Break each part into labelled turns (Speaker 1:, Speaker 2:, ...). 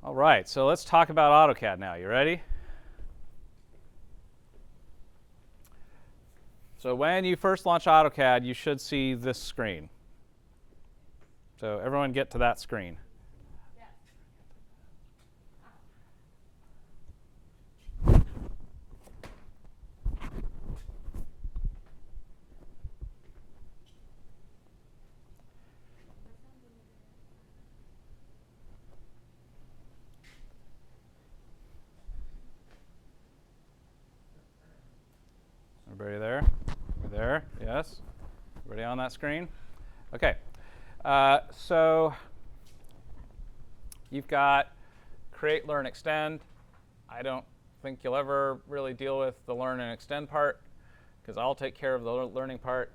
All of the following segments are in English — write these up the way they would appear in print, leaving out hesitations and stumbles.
Speaker 1: All right, so let's talk about AutoCAD now. You ready? So when you first launch AutoCAD, you should see this screen. So everyone get to that screen. Everybody there? We're there? Yes? Everybody on that screen? Okay. So you've got create, learn, extend. I don't think you'll ever really deal with the learn and extend part because I'll take care of the learning part,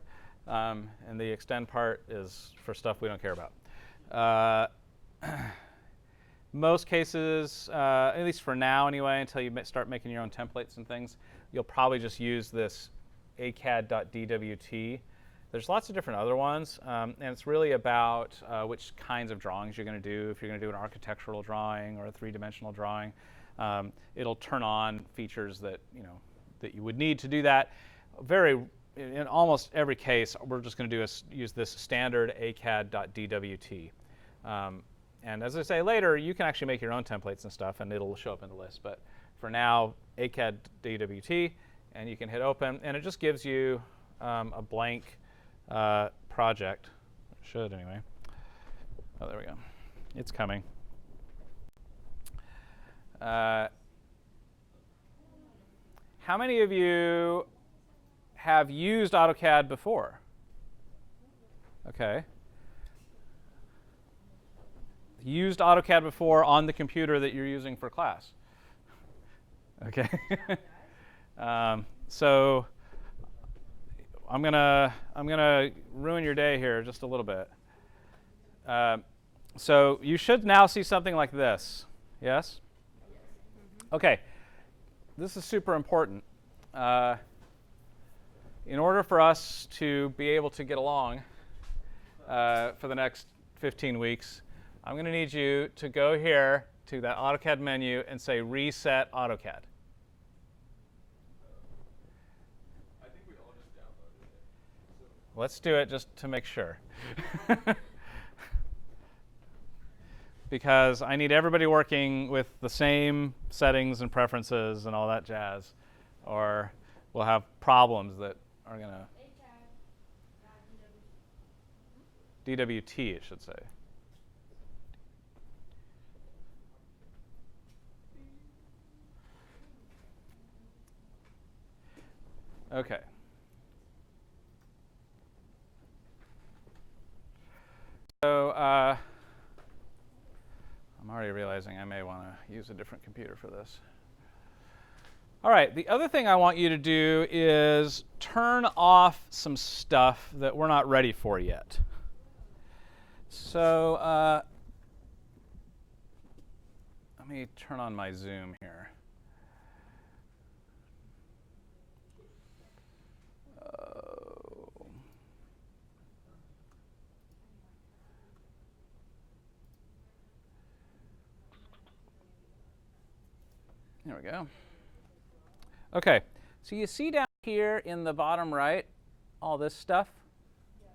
Speaker 1: and the extend part is for stuff we don't care about. Most cases, at least for now anyway, until you start making your own templates and things, you'll probably just use this acad.dwt. There's lots of different other ones, and it's really about which kinds of drawings you're going to do. If you're going to do an architectural drawing or a three-dimensional drawing, it'll turn on features that you would need to do that. In almost every case, we're just going to use this standard acad.dwt. And as I say later, you can actually make your own templates and stuff, and it'll show up in the list. But for now, acad.dwt, and you can hit open, and it just gives you a blank project. It should anyway. Oh, there we go. It's coming. How many of you have used AutoCAD before? Okay. Used AutoCAD before on the computer that you're using for class? Okay. So I'm gonna ruin your day here just a little bit. So you should now see something like this. Yes? Okay. This is super important. In order for us to be able to get along for the next 15 weeks, I'm going to need you to go here to that AutoCAD menu and say Reset AutoCAD.
Speaker 2: I think we all just downloaded it. So
Speaker 1: Let's do it just to make sure. Because I need everybody working with the same settings and preferences and all that jazz, or we'll have problems that are going to... DWT, it should say. Okay. So I'm already realizing I may want to use a different computer for this. All right, the other thing I want you to do is turn off some stuff that we're not ready for yet. So let me turn on my Zoom here. There we go. Okay, so you see down here in the bottom right all this stuff? Yeah.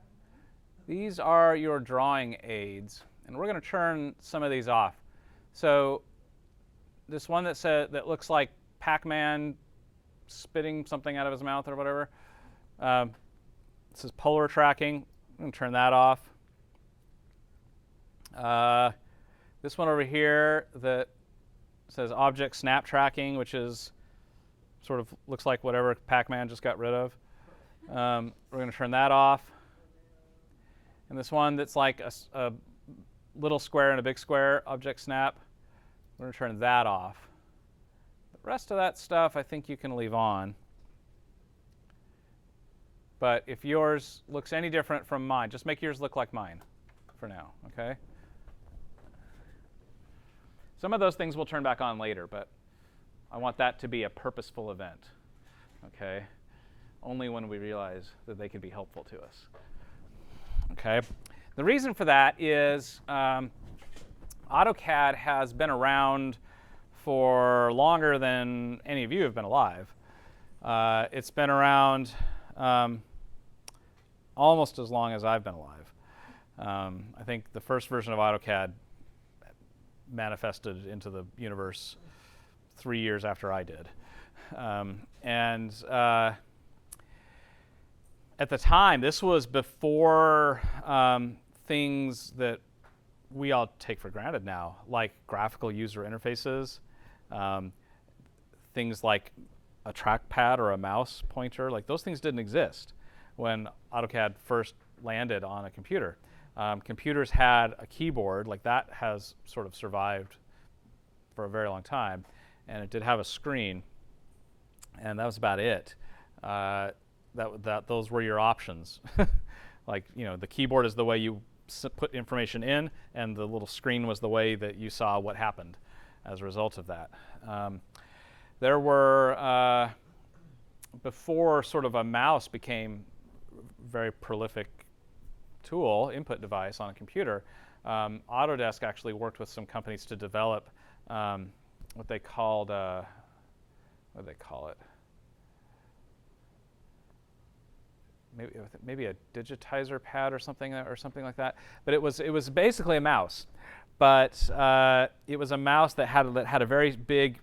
Speaker 1: These are your drawing aids, and we're going to turn some of these off. So this one that looks like Pac-Man spitting something out of his mouth or whatever, this is polar tracking. I'm going to turn that off. This one over here that says object snap tracking, which is sort of looks like whatever Pac-Man just got rid of. We're going to turn that off. And this one that's like a little square and a big square, object snap, we're going to turn that off. The rest of that stuff I think you can leave on. But if yours looks any different from mine, just make yours look like mine for now, okay? Some of those things we'll turn back on later, but I want that to be a purposeful event, okay? Only when we realize that they can be helpful to us, okay? The reason for that is AutoCAD has been around for longer than any of you have been alive. It's been around almost as long as I've been alive. I think the first version of AutoCAD manifested into the universe 3 years after I did. At the time, this was before things that we all take for granted now, like graphical user interfaces, things like a trackpad or a mouse pointer. Like those things didn't exist when AutoCAD first landed on a computer. Computers had a keyboard, like that has sort of survived for a very long time, and it did have a screen, and that was about it. Those were your options. Like, you know, the keyboard is the way you put information in, and the little screen was the way that you saw what happened as a result of that. There were, before sort of a mouse became a very prolific tool, input device on a computer, Autodesk actually worked with some companies to develop what they called, what do they call it? Maybe a digitizer pad or something like that. But it was basically a mouse, but it was a mouse that had a very big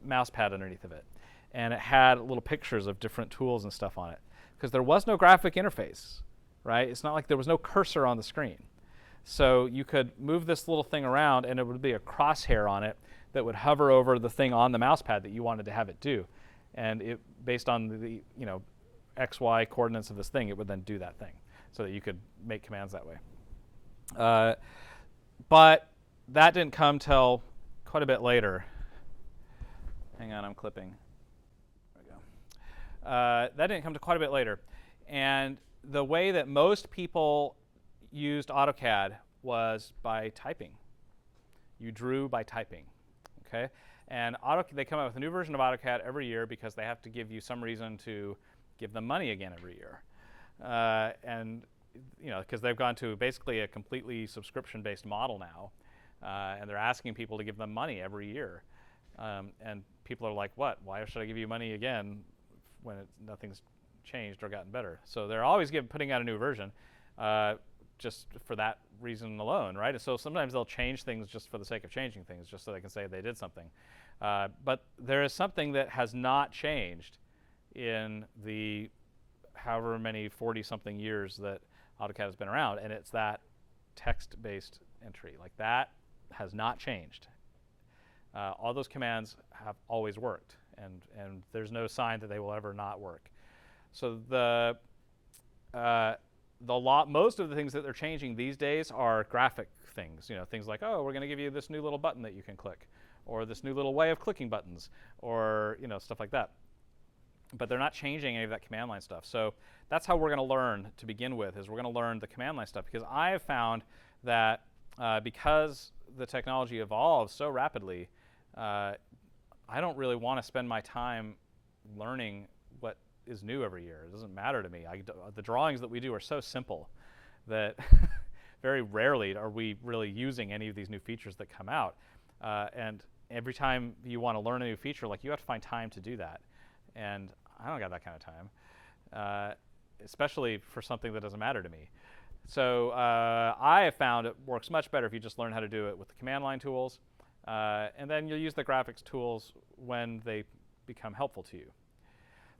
Speaker 1: mouse pad underneath of it, and it had little pictures of different tools and stuff on it, because there was no graphic interface, right? It's not like there was no cursor on the screen, so you could move this little thing around, and it would be a crosshair on it that would hover over the thing on the mouse pad that you wanted to have it do, and it, based on the XY coordinates of this thing, it would then do that thing, so that you could make commands that way. But that didn't come till quite a bit later. Hang on, I'm clipping. There we go. That didn't come to quite a bit later. And the way that most people used AutoCAD was by typing. You drew by typing, okay? And they come out with a new version of AutoCAD every year because they have to give you some reason to give them money again every year. And because they've gone to basically a completely subscription-based model now, and they're asking people to give them money every year. And people are like, what? Why should I give you money again when nothing's changed or gotten better? So they're always putting out a new version just for that reason alone, right? So sometimes they'll change things just for the sake of changing things, just so they can say they did something. But there is something that has not changed in the however many 40-something years that AutoCAD has been around, and it's that text-based entry. Like that has not changed. All those commands have always worked, and there's no sign that they will ever not work. So most of the things that they're changing these days are graphic things. Things like, oh, we're going to give you this new little button that you can click, or this new little way of clicking buttons, or stuff like that. But they're not changing any of that command line stuff. So that's how we're going to learn to begin with, is we're going to learn the command line stuff, because I have found that because the technology evolves so rapidly, I don't really want to spend my time learning what is new every year. It doesn't matter to me. The drawings that we do are so simple that very rarely are we really using any of these new features that come out. And every time you want to learn a new feature, like, you have to find time to do that. And I don't got that kind of time, especially for something that doesn't matter to me. So I have found it works much better if you just learn how to do it with the command line tools, and then you'll use the graphics tools when they become helpful to you.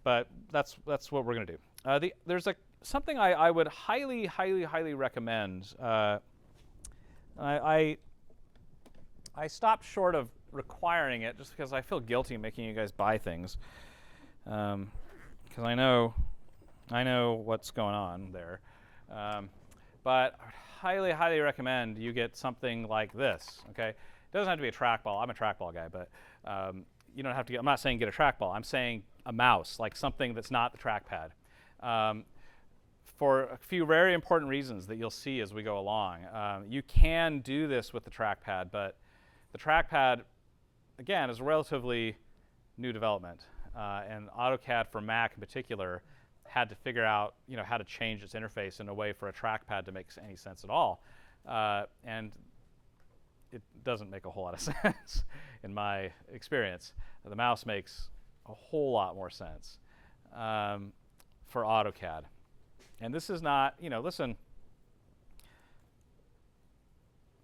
Speaker 1: But that's what we're going to do. There's something I would highly, highly, highly recommend. I stopped short of requiring it just because I feel guilty making you guys buy things. Because I know what's going on there. But I would highly, highly recommend you get something like this, okay? It doesn't have to be a trackball. I'm a trackball guy, but you don't have to I'm not saying get a trackball. I'm saying a mouse, like something that's not the trackpad. For a few very important reasons that you'll see as we go along. You can do this with the trackpad, but the trackpad, again, is a relatively new development. And AutoCAD for Mac in particular had to figure out how to change its interface in a way for a trackpad to make any sense at all. And it doesn't make a whole lot of sense in my experience. The mouse makes a whole lot more sense for AutoCAD. And this is not, listen,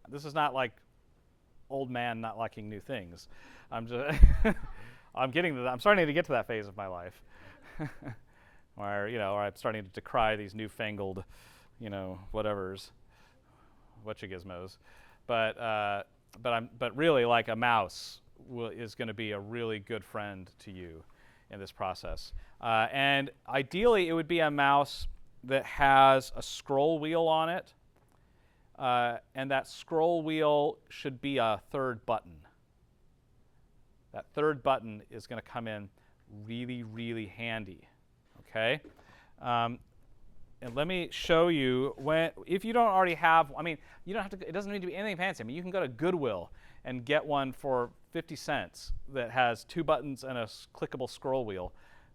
Speaker 1: this is not like old man not liking new things. I'm just, I'm starting to get to that phase of my life where, I'm starting to decry these newfangled, whatevers, whatchagizmos. But really, like, a mouse is going to be a really good friend to you in this process. And ideally, it would be a mouse that has a scroll wheel on it, and that scroll wheel should be a third button. That third button is going to come in really, really handy. Okay? And let me show you if you don't already have, you don't have to, it doesn't need to be anything fancy. You can go to Goodwill and get one for 50 cents that has 2 buttons and a clickable scroll wheel,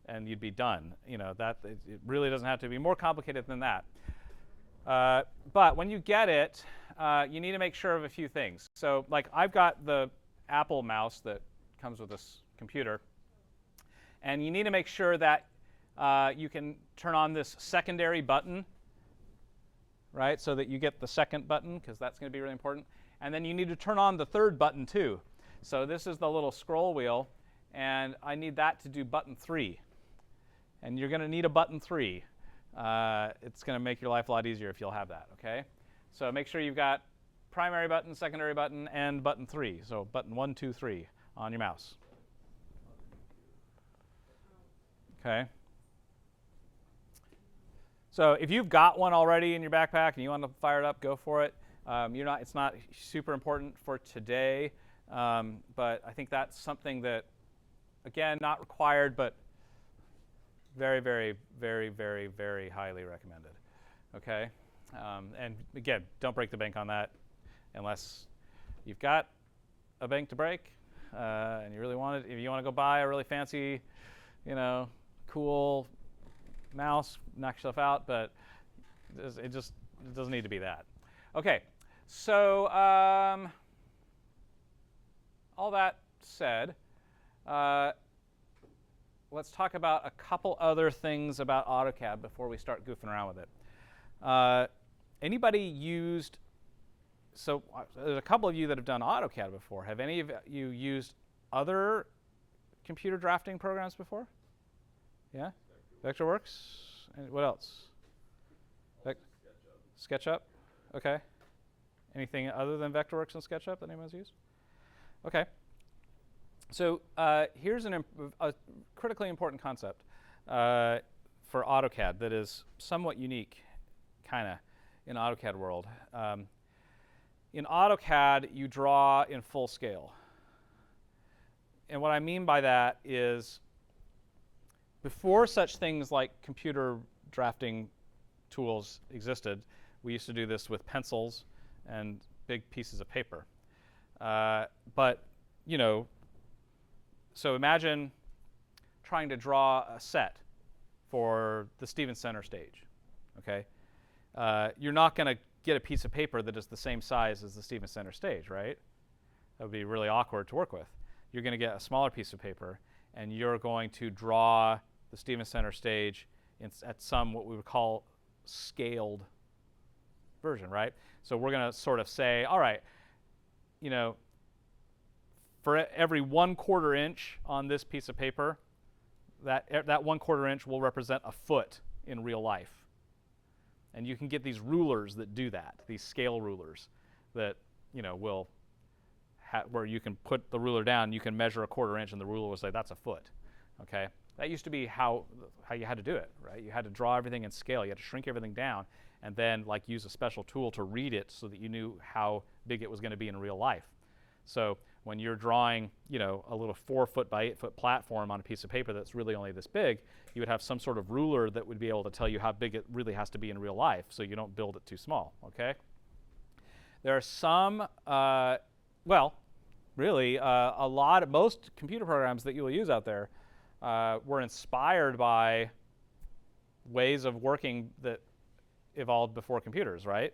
Speaker 1: and you'd be done. It really doesn't have to be more complicated than that. But when you get it, you need to make sure of a few things. So, like, I've got the Apple mouse that comes with this computer, and you need to make sure that you can turn on this secondary button, right, so that you get the second button, because that's going to be really important. And then you need to turn on the third button, too. So this is the little scroll wheel, and I need that to do button 3. And you're going to need a button 3. It's going to make your life a lot easier if you'll have that, okay? So make sure you've got primary button, secondary button, and button 3. So button 1, 2, 3 on your mouse. Okay. So if you've got one already in your backpack and you want to fire it up, go for it. It's not super important for today, but I think that's something that, again, not required, but very, very, very, very, very highly recommended. Okay? And again, don't break the bank on that unless you've got a bank to break and you really want it. If you want to go buy a really fancy, cool mouse, knock yourself out, but it doesn't need to be that. Okay, so all that said, let's talk about a couple other things about AutoCAD before we start goofing around with it. Anybody used, so there's a couple of you that have done AutoCAD before. Have any of you used other computer drafting programs before? Yeah? Vectorworks? And what else? SketchUp? Okay. Anything other than Vectorworks and SketchUp that anyone's used? Okay. So here's a critically important concept for AutoCAD that is somewhat unique, kind of, in AutoCAD world. In AutoCAD, you draw in full scale. And what I mean by that is, before such things like computer drafting tools existed, we used to do this with pencils and big pieces of paper. So imagine trying to draw a set for the Stevens Center stage. Okay, you're not going to get a piece of paper that is the same size as the Stevens Center stage, right? That would be really awkward to work with. You're going to get a smaller piece of paper, and you're going to draw the Stevens Center stage at some what we would call scaled version, right? So we're going to sort of say, all right, for every 1/4 inch on this piece of paper, that 1/4 inch will represent a foot in real life. And you can get these rulers that do that, these scale rulers that, will where you can put the ruler down, you can measure a 1/4 inch, and the ruler will say that's a foot. Okay? That used to be how you had to do it, right? You had to draw everything in scale. You had to shrink everything down and then use a special tool to read it so that you knew how big it was going to be in real life. So when you're drawing, a little 4 foot by 8 foot platform on a piece of paper that's really only this big, you would have some sort of ruler that would be able to tell you how big it really has to be in real life, so you don't build it too small. Okay. There are some, most computer programs that you will use out there were inspired by ways of working that evolved before computers, right?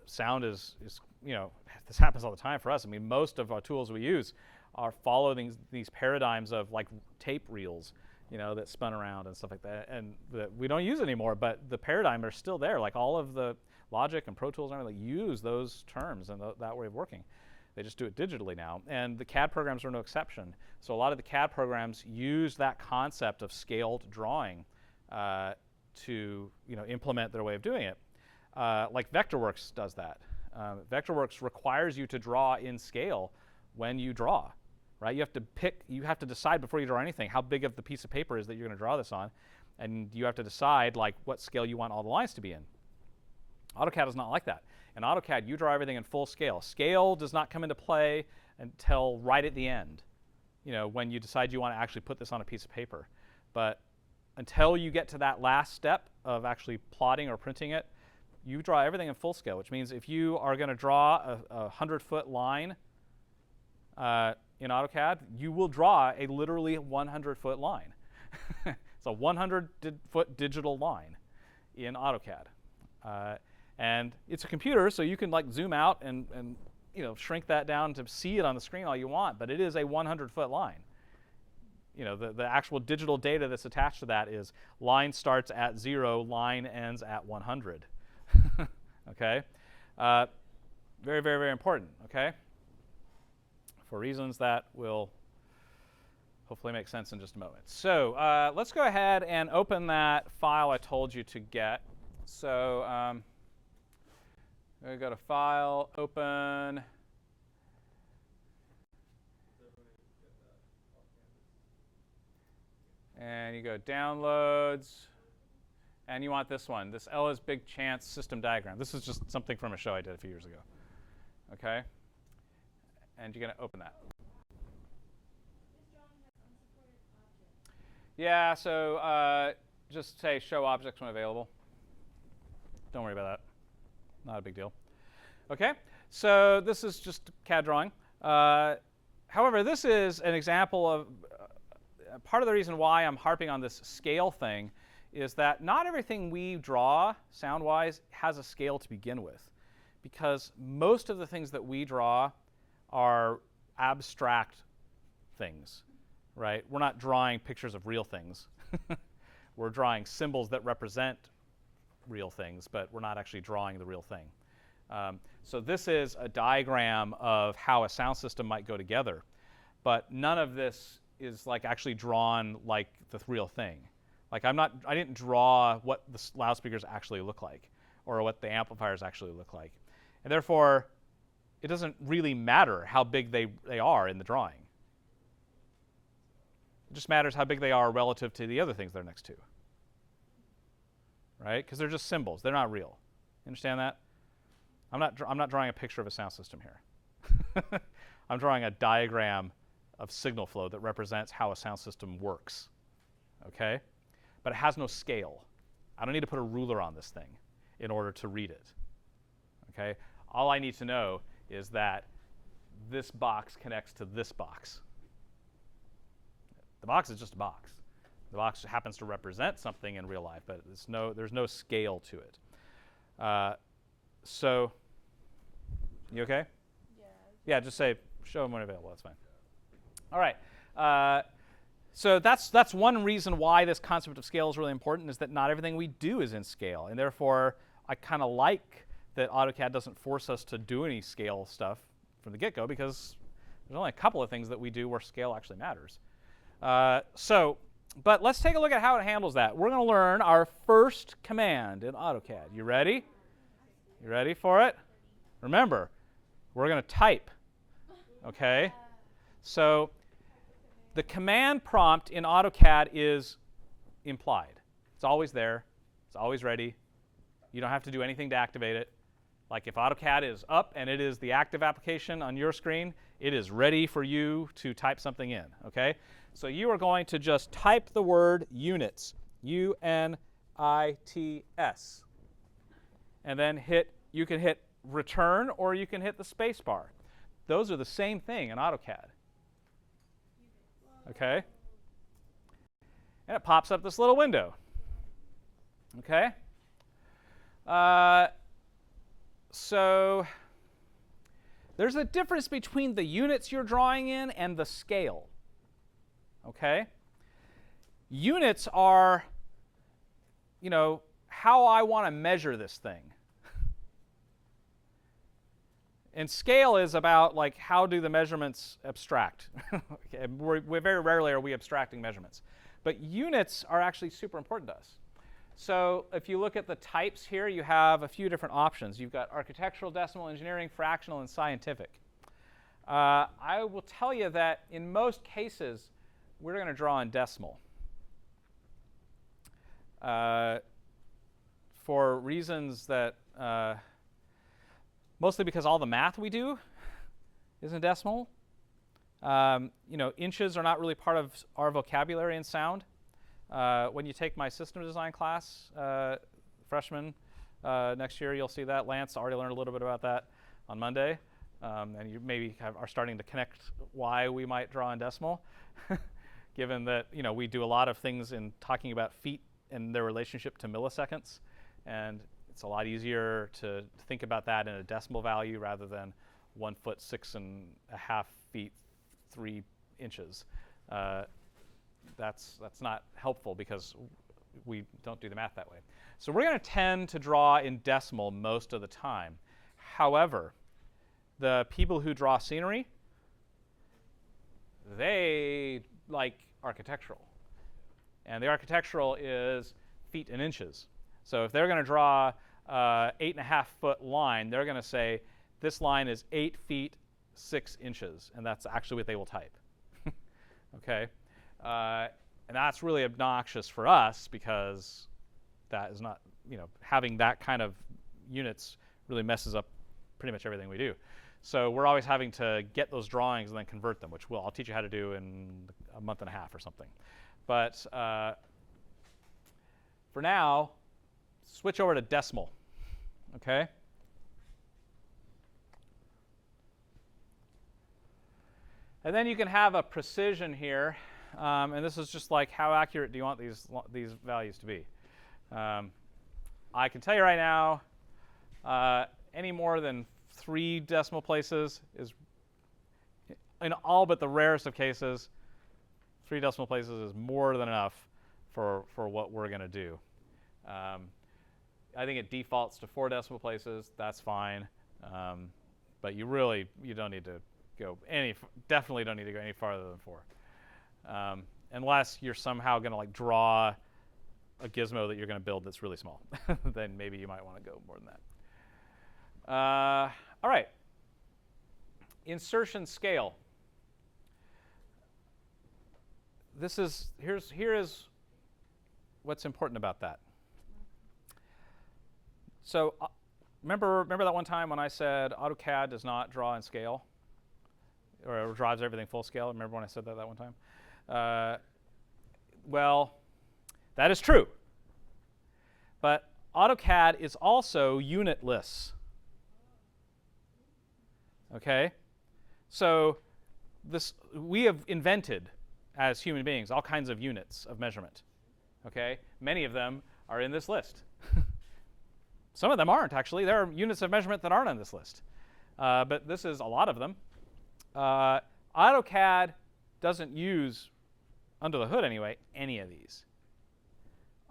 Speaker 1: Sound is this happens all the time for us. I mean, most of our tools we use are following these paradigms of like tape reels, that spun around and stuff like that, and that we don't use anymore. But the paradigm are still there. Like all of the Logic and Pro Tools and everything use those terms and that way of working. They just do it digitally now, and the CAD programs are no exception. So a lot of the CAD programs use that concept of scaled drawing to implement their way of doing it. Like Vectorworks does that. Vectorworks requires you to draw in scale when you draw, right? You have to decide before you draw anything how big of the piece of paper is that you're going to draw this on, and you have to decide like what scale you want all the lines to be in. AutoCAD is not like that. In AutoCAD, you draw everything in full scale. Scale does not come into play until right at the end, when you decide you want to actually put this on a piece of paper. But until you get to that last step of actually plotting or printing it, you draw everything in full scale, which means if you are going to draw a 100-foot line in AutoCAD, you will draw a literally 100-foot line. It's a 100-foot digital line in AutoCAD. And it's a computer, so you can like zoom out and shrink that down to see it on the screen all you want, but it is a 100-foot line. The actual digital data that's attached to that is line starts at 0, line ends at 100. Okay? Very, very, very important, okay? For reasons that will hopefully make sense in just a moment. So let's go ahead and open that file I told you to get. So we go to File, Open. And you go Downloads. And you want this one, this Ella's Big Chance System Diagram. This is just something from a show I did a few years ago. Okay? And you're going to open that. Yeah, so just say Show Objects when available. Don't worry about that. Not a big deal. Okay, so this is just CAD drawing. However, this is an example of part of the reason why I'm harping on this scale thing is that not everything we draw sound-wise has a scale to begin with, because most of the things that we draw are abstract things, right? We're not drawing pictures of real things. We're drawing symbols that represent real things, but we're not actually drawing the real thing. So this is a diagram of how a sound system might go together, but none of this is like actually drawn like the real thing. Like I didn't draw what the loudspeakers actually look like or what the amplifiers actually look like. And therefore, it doesn't really matter how big they are in the drawing. It just matters how big they are relative to the other things they're next to. Right? Because they're just symbols. They're not real. You understand that? I'm not drawing a picture of a sound system here. I'm drawing a diagram of signal flow that represents how a sound system works. Okay? But it has no scale. I don't need to put a ruler on this thing in order to read it. Okay? All I need to know is that this box connects to this box. The box is just a box. The box happens to represent something in real life, but there's no scale to it. So, you okay? Yeah, just say, show them when available. That's fine. All right. So that's one reason why this concept of scale is really important, is that not everything we do is in scale. And therefore, I kind of like that AutoCAD doesn't force us to do any scale stuff from the get-go, because there's only a couple of things that we do where scale actually matters. But let's take a look at how it handles that. We're going to learn our first command in AutoCAD. You ready? You ready for it? Remember, we're going to type. Okay? So the command prompt in AutoCAD is implied. It's always there. It's always ready. You don't have to do anything to activate it. Like if AutoCAD is up and it is the active application on your screen, it is ready for you to type something in. Okay? So you are going to just type the word units, UNITS, and then you can hit return or you can hit the space bar. Those are the same thing in AutoCAD. Okay? And it pops up this little window. Okay? So there's a difference between the units you're drawing in and the scale. Okay? Units are, you know, how I want to measure this thing. And scale is about, like, how do the measurements abstract? Okay, we're very rarely are we abstracting measurements. But units are actually super important to us. So if you look at the types here, you have a few different options. You've got architectural, decimal, engineering, fractional, and scientific. I will tell you that in most cases, we're going to draw in decimal. For reasons that, mostly because all the math we do is in decimal. You know, inches are not really part of our vocabulary in sound. When you take my system design class, freshman, next year, you'll see that. Lance already learned a little bit about that on Monday. And you maybe are starting to connect why we might draw in decimal, given that, you know, we do a lot of things in talking about feet and their relationship to milliseconds. And it's a lot easier to think about that in a decimal value rather than 1 foot 6.5 feet 3 inches. That's not helpful because we don't do the math that way. So we're going to tend to draw in decimal most of the time. However, the people who draw scenery, they like architectural. And the architectural is feet and inches. So if they're going to draw an 8.5 foot line, they're going to say this line is 8 feet 6 inches, and that's actually what they will type. Okay, and that's really obnoxious for us because that is not, you know, having that kind of units really messes up pretty much everything we do. So we're always having to get those drawings and then convert them, which I'll teach you how to do in a month and a half or something. But for now, switch over to decimal. Okay. And then you can have a precision here, and this is just like how accurate do you want these values to be. I can tell you right now, any more than 3 decimal places is, in all but the rarest of cases, 3 decimal places is more than enough for what we're going to do. I think it defaults to 4 decimal places. That's fine, but you don't need to go definitely don't need to go any farther than 4, unless you're somehow going to like draw a gizmo that you're going to build that's really small. Then maybe you might want to go more than that. All right, insertion scale. Here is what's important about that. So remember that one time when I said AutoCAD does not draw in scale, or drives everything full scale? Remember when I said that one time? Well, that is true. But AutoCAD is also unitless. Okay? So we have invented, as human beings, all kinds of units of measurement. Okay? Many of them are in this list. Some of them aren't, actually. There are units of measurement that aren't on this list. But this is a lot of them. AutoCAD doesn't use, under the hood anyway, any of these.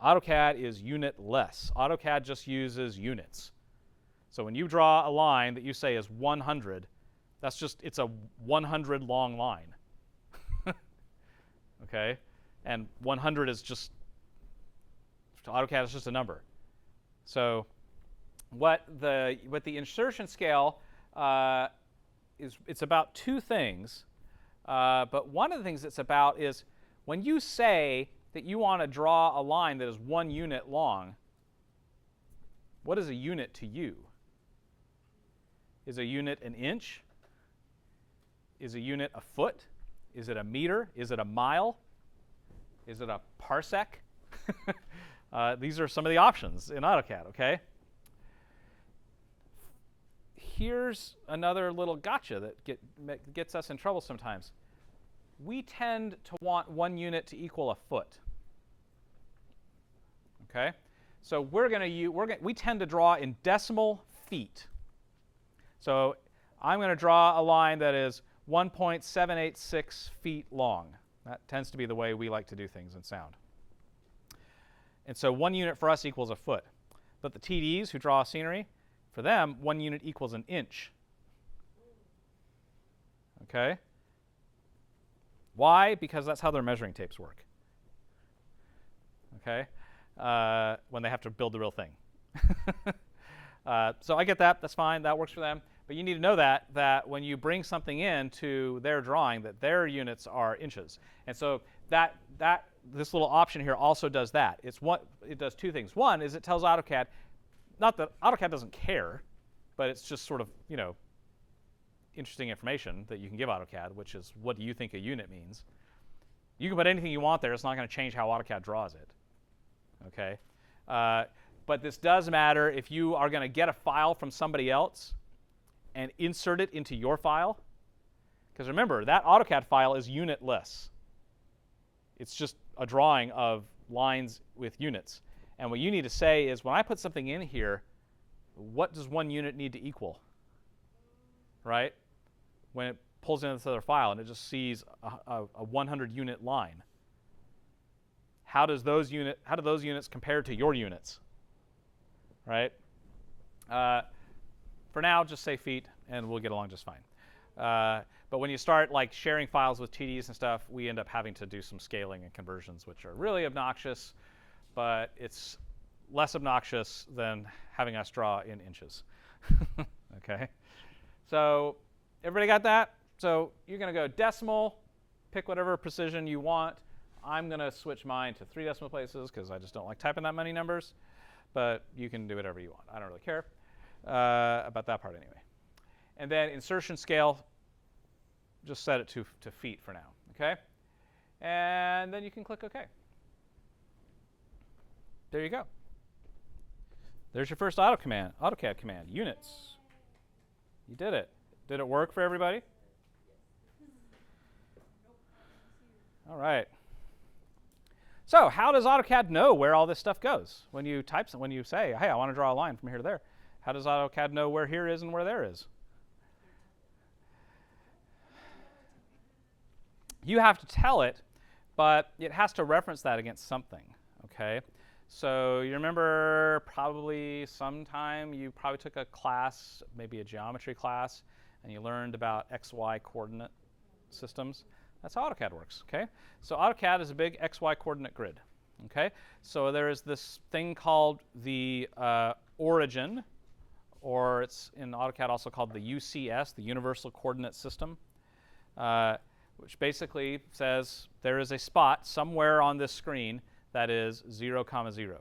Speaker 1: AutoCAD is unitless. AutoCAD just uses units. So when you draw a line that you say is 100, it's a 100 long line. Okay? And 100 is just, to AutoCAD, is just a number. So what the insertion scale it's about 2 things. But one of the things it's about is when you say that you want to draw a line that is 1 unit long, what is a unit to you? Is a unit an inch? Is a unit a foot? Is it a meter? Is it a mile? Is it a parsec? These are some of the options in AutoCAD, okay? Here's another little gotcha that gets us in trouble sometimes. We tend to want 1 unit to equal a foot. Okay? So we tend to draw in decimal feet. So I'm going to draw a line that is 1.786 feet long. That tends to be the way we like to do things in sound. And so 1 unit for us equals a foot. But the TDs who draw scenery, for them, 1 unit equals an inch. Okay? Why? Because that's how their measuring tapes work. Okay? When they have to build the real thing. So I get that. That's fine. That works for them. But you need to know that when you bring something into their drawing, that their units are inches. And so this little option here also does that. It does two things. One is it tells AutoCAD, not that AutoCAD doesn't care, but it's just sort of, interesting information that you can give AutoCAD, which is what do you think a unit means. You can put anything you want there. It's not going to change how AutoCAD draws it. Okay? But this does matter if you are going to get a file from somebody else and insert it into your file. Because remember, that AutoCAD file is unitless. It's just a drawing of lines with units. And what you need to say is, when I put something in here, what does 1 unit need to equal? Right? When it pulls into this other file and it just sees a 100 unit line. How do those units compare to your units? Right? For now, just say feet, and we'll get along just fine. But when you start sharing files with TDs and stuff, we end up having to do some scaling and conversions, which are really obnoxious, but it's less obnoxious than having us draw in inches. Okay? So everybody got that? So you're going to go decimal, pick whatever precision you want. I'm going to switch mine to 3 decimal places because I just don't like typing that many numbers. But you can do whatever you want. I don't really care about that part anyway. And then insertion scale, just set it to feet for now. Okay? And then you can click OK. There you go. There's your first AutoCAD command, units. You did it. Did it work for everybody? All right. So how does AutoCAD know where all this stuff goes? When you type, when you say, hey, I want to draw a line from here to there, how does AutoCAD know where here is and where there is? You have to tell it, but it has to reference that against something. Okay? So you remember probably sometime you probably took a class, maybe a geometry class, and you learned about XY coordinate systems. That's how AutoCAD works. Okay? So AutoCAD is a big XY coordinate grid. Okay? So there is this thing called the origin, or it's in AutoCAD also called the UCS, the Universal Coordinate System, which basically says there is a spot somewhere on this screen that is 0, 0.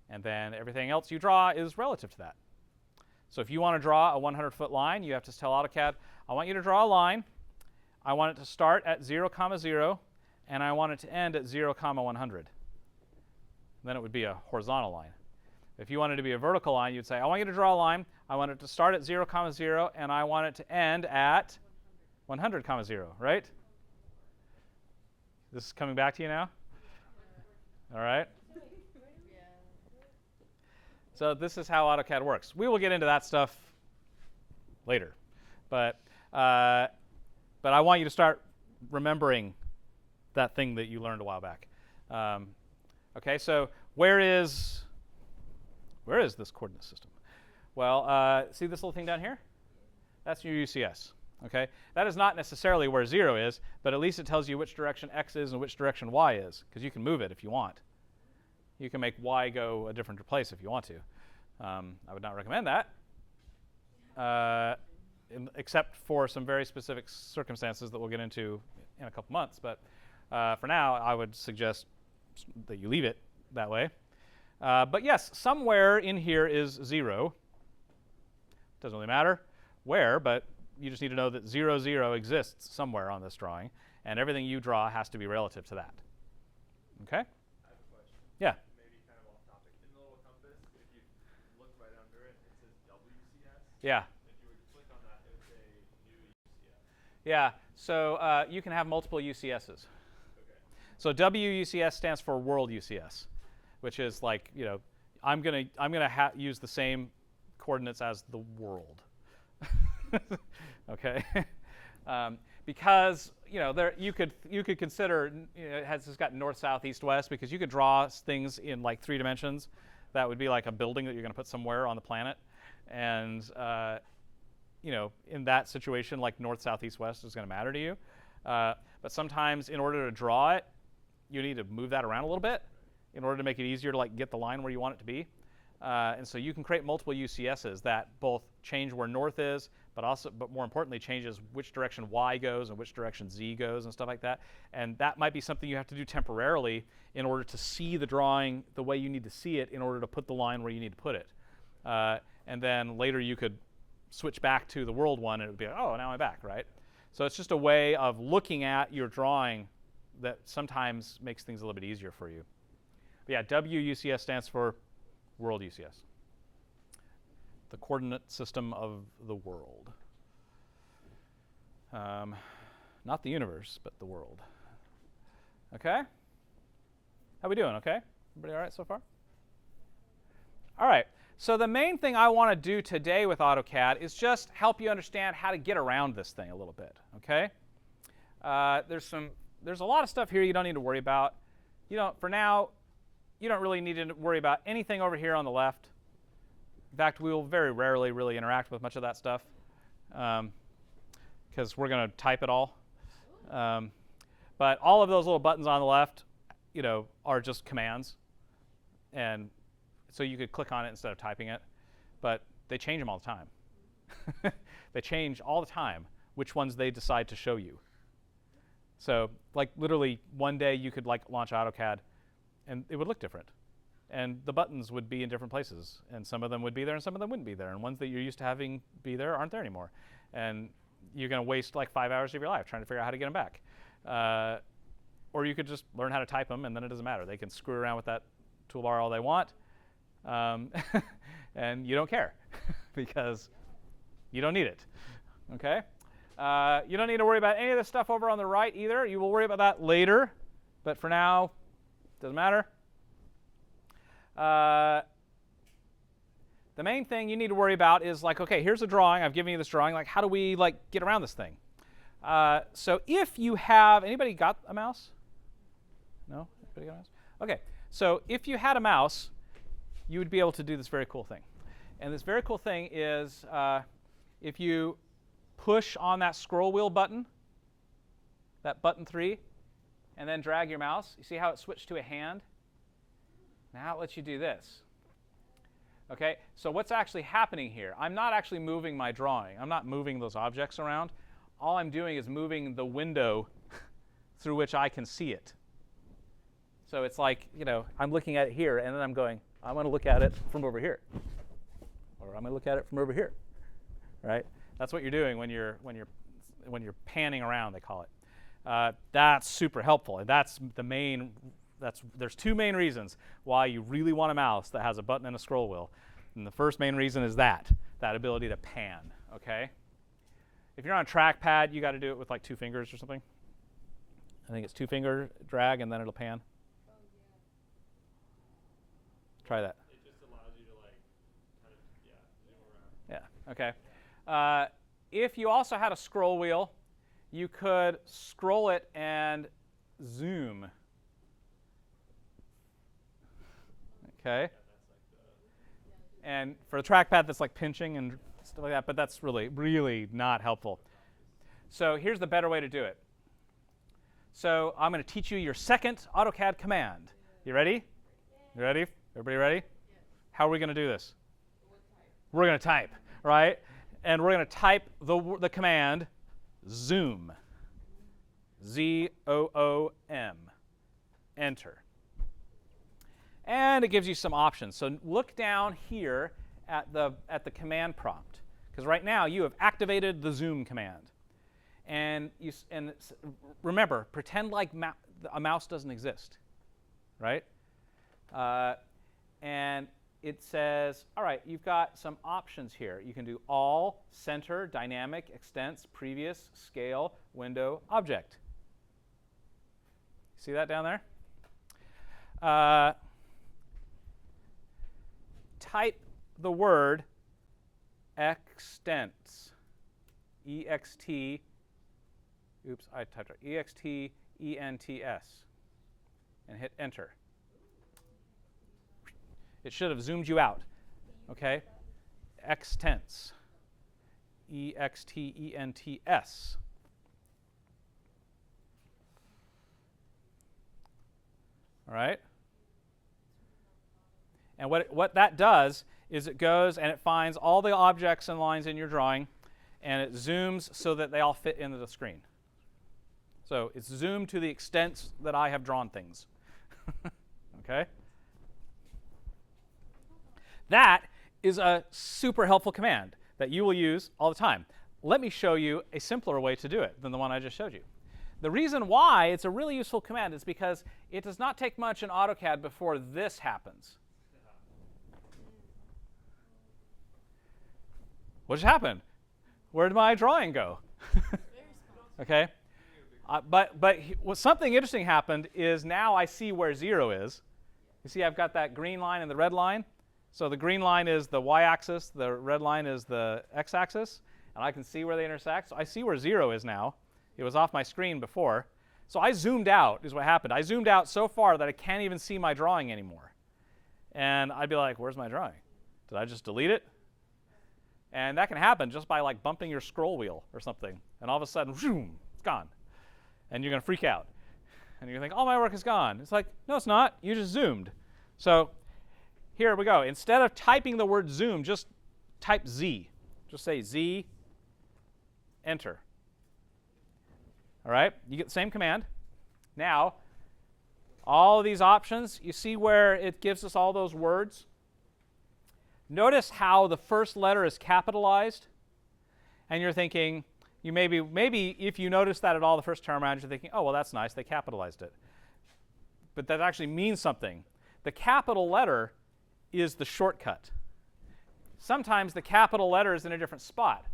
Speaker 1: And then everything else you draw is relative to that. So if you want to draw a 100-foot line, you have to tell AutoCAD, I want you to draw a line. I want it to start at 0, 0, and I want it to end at 0, 100. Then it would be a horizontal line. If you wanted to be a vertical line, you'd say, I want you to draw a line. I want it to start at 0, 0, and I want it to end at 100, 0, right? This is coming back to you now? All right? So this is how AutoCAD works. We will get into that stuff later. But I want you to start remembering that thing that you learned a while back. Okay, so where is this coordinate system? Well, see this little thing down here? That's your UCS. Okay, that is not necessarily where 0 is, but at least it tells you which direction x is and which direction y is, because you can move it if you want. You can make y go a different place if you want to. I would not recommend that, except for some very specific circumstances that we'll get into in a couple months. But for now, I would suggest that you leave it that way. But yes, somewhere in here is 0. Doesn't really matter where, but you just need to know that 0, 0 exists somewhere on this drawing, and everything you draw has to be relative to that. Okay?
Speaker 2: I have a question.
Speaker 1: Yeah.
Speaker 2: Maybe kind of off topic. In the little compass, if you look right under it, it says WCS.
Speaker 1: Yeah.
Speaker 2: If you were to click on that, it would say new UCS.
Speaker 1: Yeah. So you can have multiple UCSs.
Speaker 2: Okay.
Speaker 1: So WUCS stands for World UCS, which is like, I'm gonna use the same coordinates as the world. Okay, because there you could consider it's got north, south, east, west, because you could draw things in like 3 dimensions. That would be like a building that you're going to put somewhere on the planet, and in that situation, like north, south, east, west is going to matter to you. But sometimes, in order to draw it, you need to move that around a little bit in order to make it easier to like get the line where you want it to be. And so you can create multiple UCSs that both change where north is, but more importantly, changes which direction Y goes and which direction Z goes and stuff like that. And that might be something you have to do temporarily in order to see the drawing the way you need to see it in order to put the line where you need to put it. And then later you could switch back to the world one, and it would be like, oh, now I'm back, right? So it's just a way of looking at your drawing that sometimes makes things a little bit easier for you. But yeah, WUCS stands for World UCS, the coordinate system of the world. Not the universe, but the world. Okay? How we doing, okay? Everybody all right so far? All right, so the main thing I want to do today with AutoCAD is just help you understand how to get around this thing a little bit, okay? There's a lot of stuff here you don't need to worry about. For now, you don't really need to worry about anything over here on the left. In fact, we will very rarely really interact with much of that stuff because we're going to type it all. But all of those little buttons on the left, are just commands. And so you could click on it instead of typing it. But they change them all the time. They change all the time which ones they decide to show you. So like literally one day you could like launch AutoCAD and it would look different. And the buttons would be in different places. And some of them would be there and some of them wouldn't be there. And ones that you're used to having be there aren't there anymore. And you're going to waste like 5 hours of your life trying to figure out how to get them back. Or you could just learn how to type them and then it doesn't matter. They can screw around with that toolbar all they want. And you don't care because you don't need it. Okay? You don't need to worry about any of the stuff over on the right either. You will worry about that later. But for now, doesn't matter. The main thing you need to worry about is like, okay, here's a drawing. I've given you this drawing. Like, how do we like get around this thing? So if you have, anybody got a mouse? No? Anybody got a mouse? Okay. So if you had a mouse, you would be able to do this very cool thing. And this very cool thing is if you push on that scroll wheel button, that button 3, and then drag your mouse, you see how it switched to a hand? Now it lets you do this. Okay, so what's actually happening here? I'm not actually moving my drawing. I'm not moving those objects around. All I'm doing is moving the window through which I can see it. So it's like, I'm looking at it here, and then I'm going, I'm going to look at it from over here. Or I'm going to look at it from over here. Right? That's what you're doing when you're panning around, they call it. That's super helpful. And that's the main, there's 2 main reasons why you really want a mouse that has a button and a scroll wheel. And the first main reason is that ability to pan, okay? If you're on a trackpad, you got to do it with like 2 fingers or something. I think it's 2-finger drag and then it'll pan.
Speaker 2: Oh, yeah.
Speaker 1: Try that.
Speaker 2: It just allows you to like kind of, zoom around.
Speaker 1: Yeah, okay. If you also had a scroll wheel, you could scroll it and zoom. Okay. And for a trackpad, that's like pinching and stuff like that, but that's really, really not helpful. So here's the better way to do it. So I'm going to teach you your second AutoCAD command. You ready? You ready? Everybody ready? Yes. How are we going to do this? We're going to type, right? And we're going to type the command zoom. Z-O-O-M. Enter. And it gives you some options. So look down here at the command prompt, because right now you have activated the zoom command. And remember, pretend like a mouse doesn't exist, right? And it says, all right, you've got some options here. You can do all, center, dynamic, extents, previous, scale, window, object. See that down there? Type the word extents. EXT, oops, I typed it, EXTENTS, and hit enter. It should have zoomed you out, okay? Extents, EXTENTS. All right? And what that does is it goes and it finds all the objects and lines in your drawing, and it zooms so that they all fit into the screen. So it's zoomed to the extent that I have drawn things. Okay? That is a super helpful command that you will use all the time. Let me show you a simpler way to do it than the one I just showed you. The reason why it's a really useful command is because it does not take much in AutoCAD before this happens. What just happened? Where did my drawing go? Okay? But something interesting happened is now I see where 0 is. You see I've got that green line and the red line. So the green line is the y-axis, the red line is the x-axis, and I can see where they intersect. So I see where 0 is now. It was off my screen before. So I zoomed out is what happened. I zoomed out so far that I can't even see my drawing anymore. And I'd be like, where's my drawing? Did I just delete it? And that can happen just by like bumping your scroll wheel or something. And all of a sudden, zoom, it's gone. And you're going to freak out. And you're going to think, oh, my work is gone. It's like, no, it's not. You just zoomed. So here we go. Instead of typing the word zoom, just type Z. Just say Z, enter. All right? You get the same command. Now, all of these options, you see where it gives us all those words? Notice how the first letter is capitalized. And you're thinking, you maybe if you notice that at all the first time around, you're thinking, oh, well, that's nice. They capitalized it. But that actually means something. The capital letter is the shortcut. Sometimes the capital letter is in a different spot,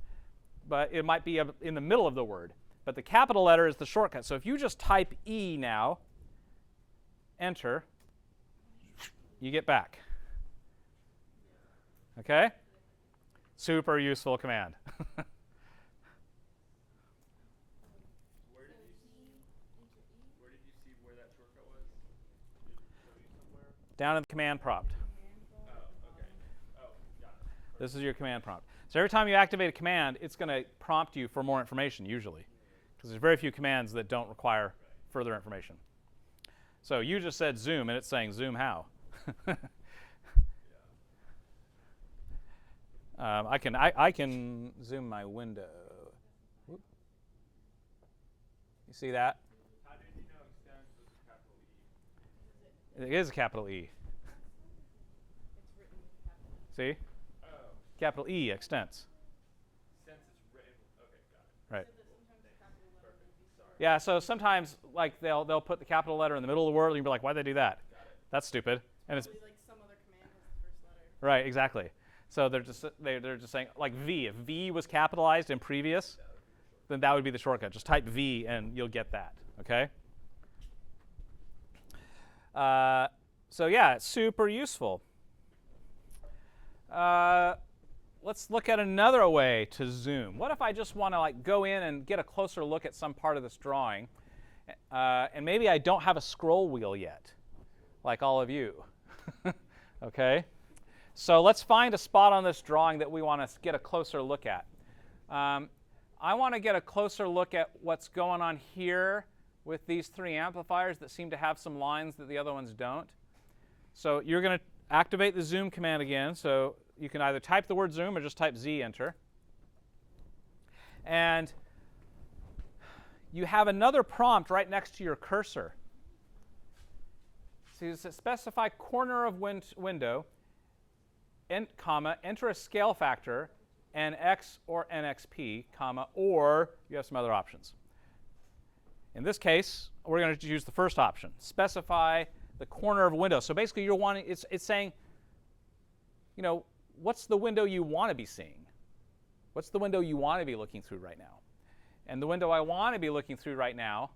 Speaker 1: but it might be in the middle of the word. But the capital letter is the shortcut. So if you just type E now, enter, you get back. Okay? Super useful command.
Speaker 2: Where did you see where that shortcut was? Did it show you somewhere?
Speaker 1: Down in the command prompt.
Speaker 2: Oh, okay. Oh, got it.
Speaker 1: This is your command prompt. So every time you activate a command, it's going to prompt you for more information, usually. Because there's very few commands that don't require further information. So you just said zoom, and it's saying zoom how? I can zoom my window. Whoop. You see that?
Speaker 2: How did you know extends was a capital E?
Speaker 1: It is a capital E.
Speaker 3: It's written with capital E.
Speaker 1: See?
Speaker 2: Oh,
Speaker 1: Capital E, extents.
Speaker 2: since it's written. Okay, got it.
Speaker 1: Right.
Speaker 3: So that sometimes the capital letter may be sorry.
Speaker 1: Yeah, so sometimes like they'll put the capital letter in the middle of the word, and you'll be like, why'd they do that?
Speaker 2: Got it.
Speaker 1: That's stupid. And it's
Speaker 3: Probably like some other command has the first letter.
Speaker 1: right, exactly. So they're just saying like V. If V was capitalized in previous, then that would be the shortcut. Just type V and you'll get that. Okay. So yeah, it's super useful. Let's look at another way to zoom. What if I just want to like go in and get a closer look at some part of this drawing, and maybe I don't have a scroll wheel yet, like all of you. Okay. So let's find a spot on this drawing that we want to get a closer look at. I want to get a closer look at what's going on here with these three amplifiers that seem to have some lines that the other ones don't. So you're going to activate the zoom command again. So you can either type the word zoom or just type Z, enter. And you have another prompt right next to your cursor. So you specify corner of window, enter a scale factor, NX or NXP, or you have some other options. In this case, we're going to use the first option. Specify the corner of a window. So basically, you're wanting it's saying, you know, what's the window you want to be seeing? What's the window you want to be looking through right now? And the window I want to be looking through right now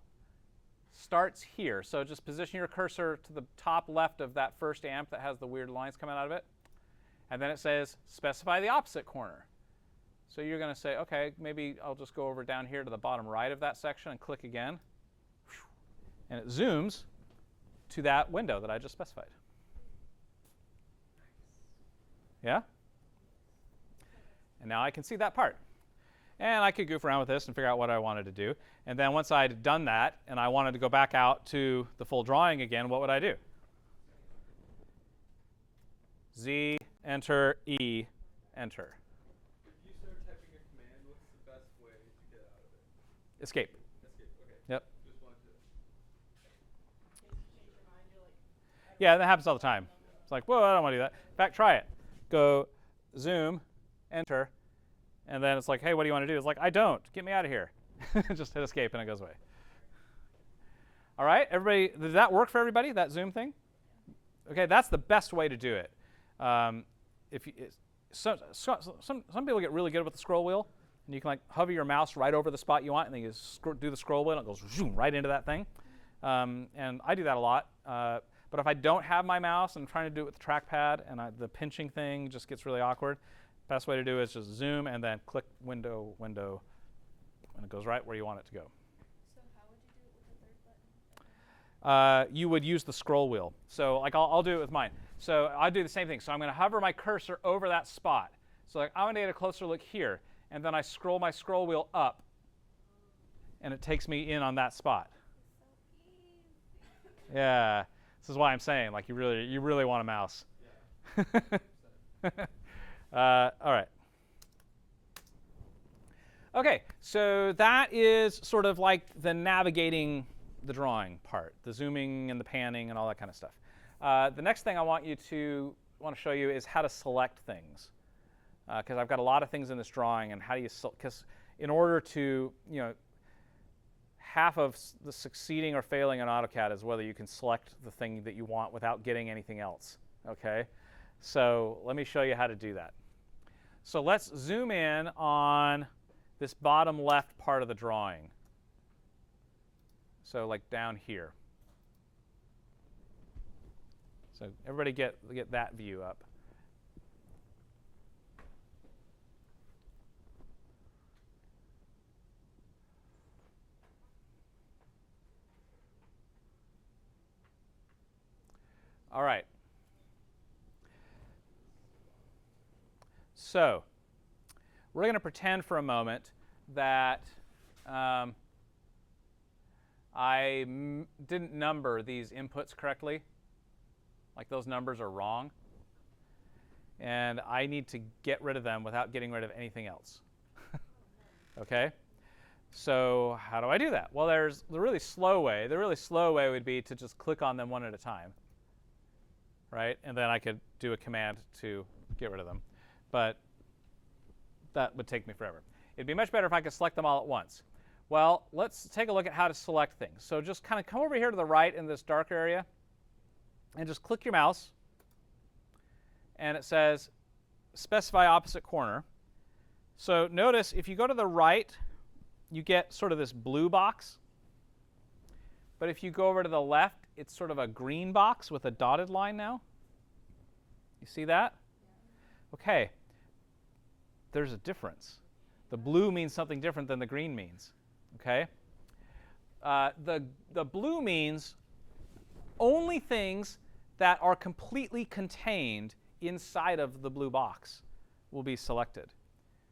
Speaker 1: starts here. So just position your cursor to the top left of that first amp that has the weird lines coming out of it. And then it says, specify the opposite corner. So you're going to say, okay, maybe I'll just go over down here to the bottom right of that section and click again. And it zooms to that window that I just specified. Yeah? And now I can see that part. And I could goof around with this and figure out what I wanted to do. And then once I'd done that and I wanted to go back out to the full drawing again, what would I do? Z, enter, E, enter.
Speaker 2: If you start typing a command, what's the best way to get out of it?
Speaker 1: Escape.
Speaker 2: Escape, okay.
Speaker 1: Yep.
Speaker 2: Just wanted to.
Speaker 3: In case you change your mind, you're like,
Speaker 1: Yeah, that happens all the time. It's like, whoa, I don't want to do that. In fact, try it. Go zoom, enter, and then it's like, hey, what do you want to do? It's like, I don't. Get me out of here. Just hit escape and it goes away. All right, everybody, does that work for everybody, that zoom thing? Okay, that's the best way to do it. Some people get really good with the scroll wheel, and you can like hover your mouse right over the spot you want, and then you do the scroll wheel, and it goes zoom right into that thing. And I do that a lot. But if I don't have my mouse and I'm trying to do it with the trackpad, and the pinching thing just gets really awkward, best way to do it is just zoom and then click window, and it goes right where you want it to go.
Speaker 3: so how would you do it with the third button?
Speaker 1: You would use the scroll wheel. So like I'll do it with mine. So I do the same thing. So I'm going to hover my cursor over that spot. So like I'm going to get a closer look here, and then I scroll my scroll wheel up, and it takes me in on that spot. Yeah, this is why I'm saying like you really want a mouse.
Speaker 2: Yeah.
Speaker 1: All right. Okay, so that is sort of like the navigating the drawing part, the zooming and the panning and all that kind of stuff. The next thing I want to show you is how to select things, because I've got a lot of things in this drawing, and how do you because in order to half of the succeeding or failing in AutoCAD is whether you can select the thing that you want without getting anything else. Okay, so let me show you how to do that. So let's zoom in on this bottom left part of the drawing. So like down here. So everybody get that view up. All right. So we're going to pretend for a moment that I didn't number these inputs correctly. Like those numbers are wrong. And I need to get rid of them without getting rid of anything else. Okay? So how do I do that? Well, there's the really slow way. The really slow way would be to just click on them one at a time. Right? And then I could do a command to get rid of them. But that would take me forever. It'd be much better if I could select them all at once. Well, let's take a look at how to select things. So just kind of come over here to the right in this dark area and just click your mouse. And it says specify opposite corner. So notice if you go to the right, you get sort of this blue box. But if you go over to the left, it's sort of a green box with a dotted line now. You see that? Okay. There's a difference. The blue means something different than the green means. Okay? The blue means only things that are completely contained inside of the blue box will be selected.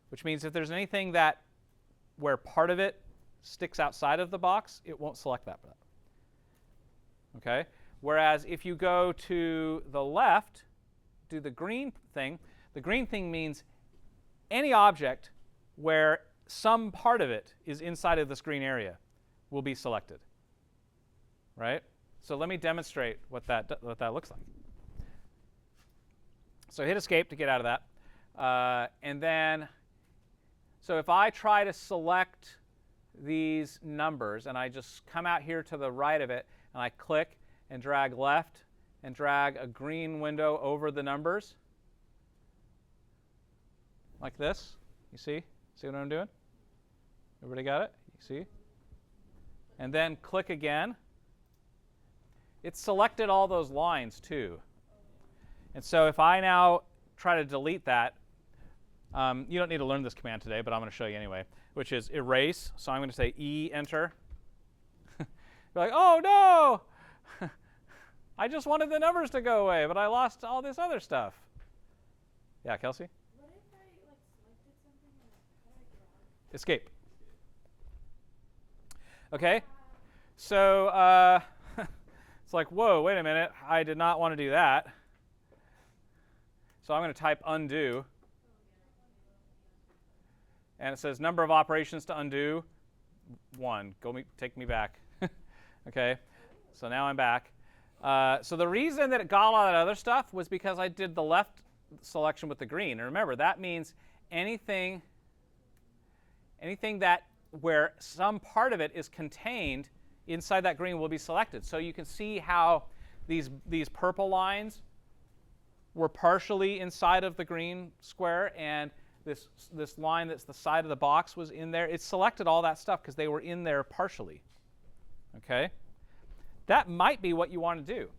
Speaker 1: Which means if there's anything that where part of it sticks outside of the box, it won't select that. Okay? Whereas if you go to the left, do the green thing means any object where some part of it is inside of this green area will be selected. Right? So let me demonstrate what that looks like. So hit escape to get out of that. And then, so if I try to select these numbers and I just come out here to the right of it and I click and drag left and drag a green window over the numbers like this, you see? See what I'm doing? Everybody got it? You see? And then click again. It selected all those lines too. And so if I now try to delete that, You don't need to learn this command today, but I'm going to show you anyway, which is erase. So I'm going to say E, enter. You're like, oh no! I just wanted the numbers to go away, but I lost all this other stuff. Yeah, Kelsey?
Speaker 3: What if I like selected something and how do I get out?
Speaker 1: Escape. Okay? So it's like, whoa, wait a minute. I did not want to do that. So I'm going to type undo. And it says number of operations to undo, 1. Take me back. Okay? So now I'm back. So the reason that it got all that other stuff was because I did the left selection with the green. And remember, that means anything that where some part of it is contained inside that green will be selected. So you can see how these purple lines were partially inside of the green square, and this line that's the side of the box was in there. It selected all that stuff because they were in there partially. Okay? That might be what you want to do.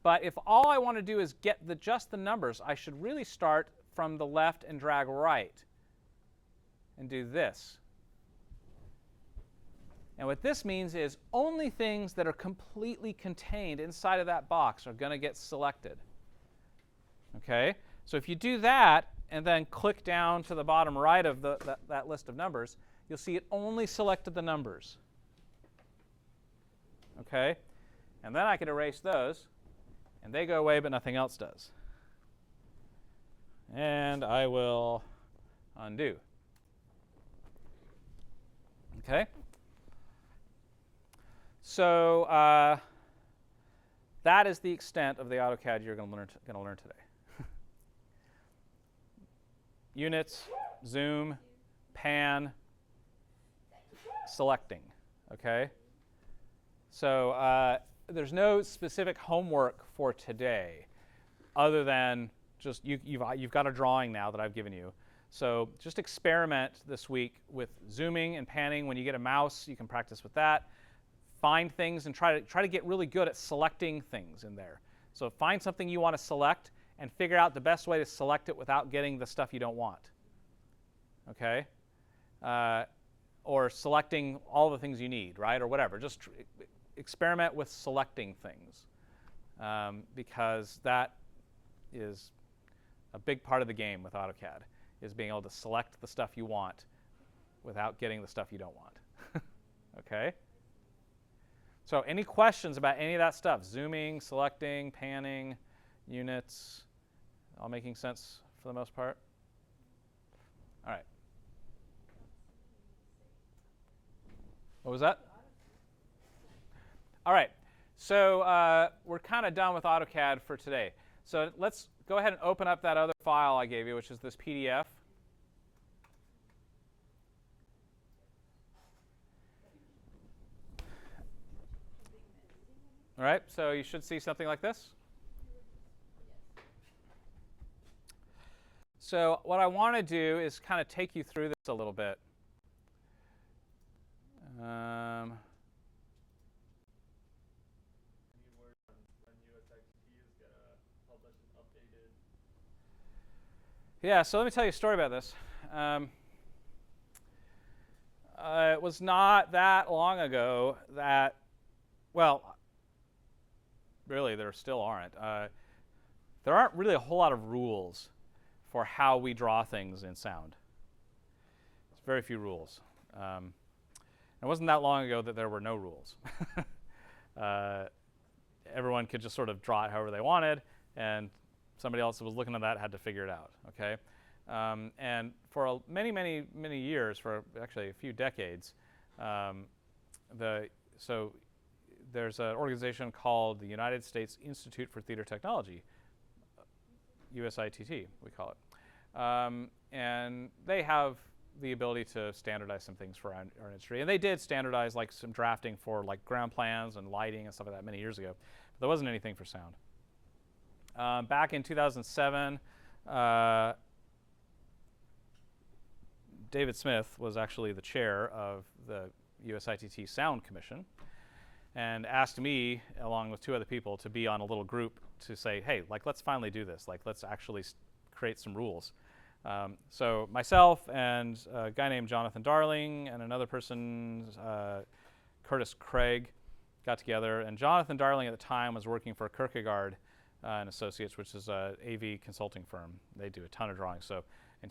Speaker 1: But if all I want to do is get just the numbers, I should really start from the left and drag right and do this. And what this means is only things that are completely contained inside of that box are going to get selected. Okay? So if you do that and then click down to the bottom right of that list of numbers, you'll see it only selected the numbers. Okay? And then I can erase those, and they go away, but nothing else does. And I will undo. Okay? So that is the extent of the AutoCAD you're going to learn today. Units, zoom, pan, selecting. Okay? So there's no specific homework for today, other than just you've got a drawing now that I've given you. So just experiment this week with zooming and panning. When you get a mouse, you can practice with that. Find things and try to get really good at selecting things in there. So find something you want to select and figure out the best way to select it without getting the stuff you don't want. Okay? Or selecting all the things you need, right? Or whatever. Just experiment with selecting things, because that is a big part of the game with AutoCAD, is being able to select the stuff you want without getting the stuff you don't want. Okay? So any questions about any of that stuff? Zooming, selecting, panning, units, all making sense for the most part? All right. What was that? All right. So we're kind of done with AutoCAD for today. So let's go ahead and open up that other file I gave you, which is this PDF. All right, so you should see something like this. So what I want to do is kind of take you through this a little bit.
Speaker 2: Any word on when USITT is going to publish an updated?
Speaker 1: Yeah, so let me tell you a story about this. It was not that long ago that, well, really there still aren't. There aren't really a whole lot of rules for how we draw things in sound. There's very few rules. It wasn't that long ago that there were no rules. Everyone could just sort of draw it however they wanted, and somebody else that was looking at that had to figure it out. Okay, and for many years, for actually a few decades, so there's an organization called the United States Institute for Theater Technology, USITT, we call it, and they have the ability to standardize some things for our industry. And they did standardize like some drafting for like ground plans and lighting and stuff like that many years ago. But there wasn't anything for sound. Back in 2007, David Smith was actually the chair of the USITT Sound Commission and asked me, along with 2 other people, to be on a little group to say, hey, like, let's finally do this. Like, let's actually create some rules. So myself and a guy named Jonathan Darling and another person, Curtis Craig, got together. And Jonathan Darling at the time was working for Kierkegaard and Associates, which is an AV consulting firm. They do a ton of drawings. So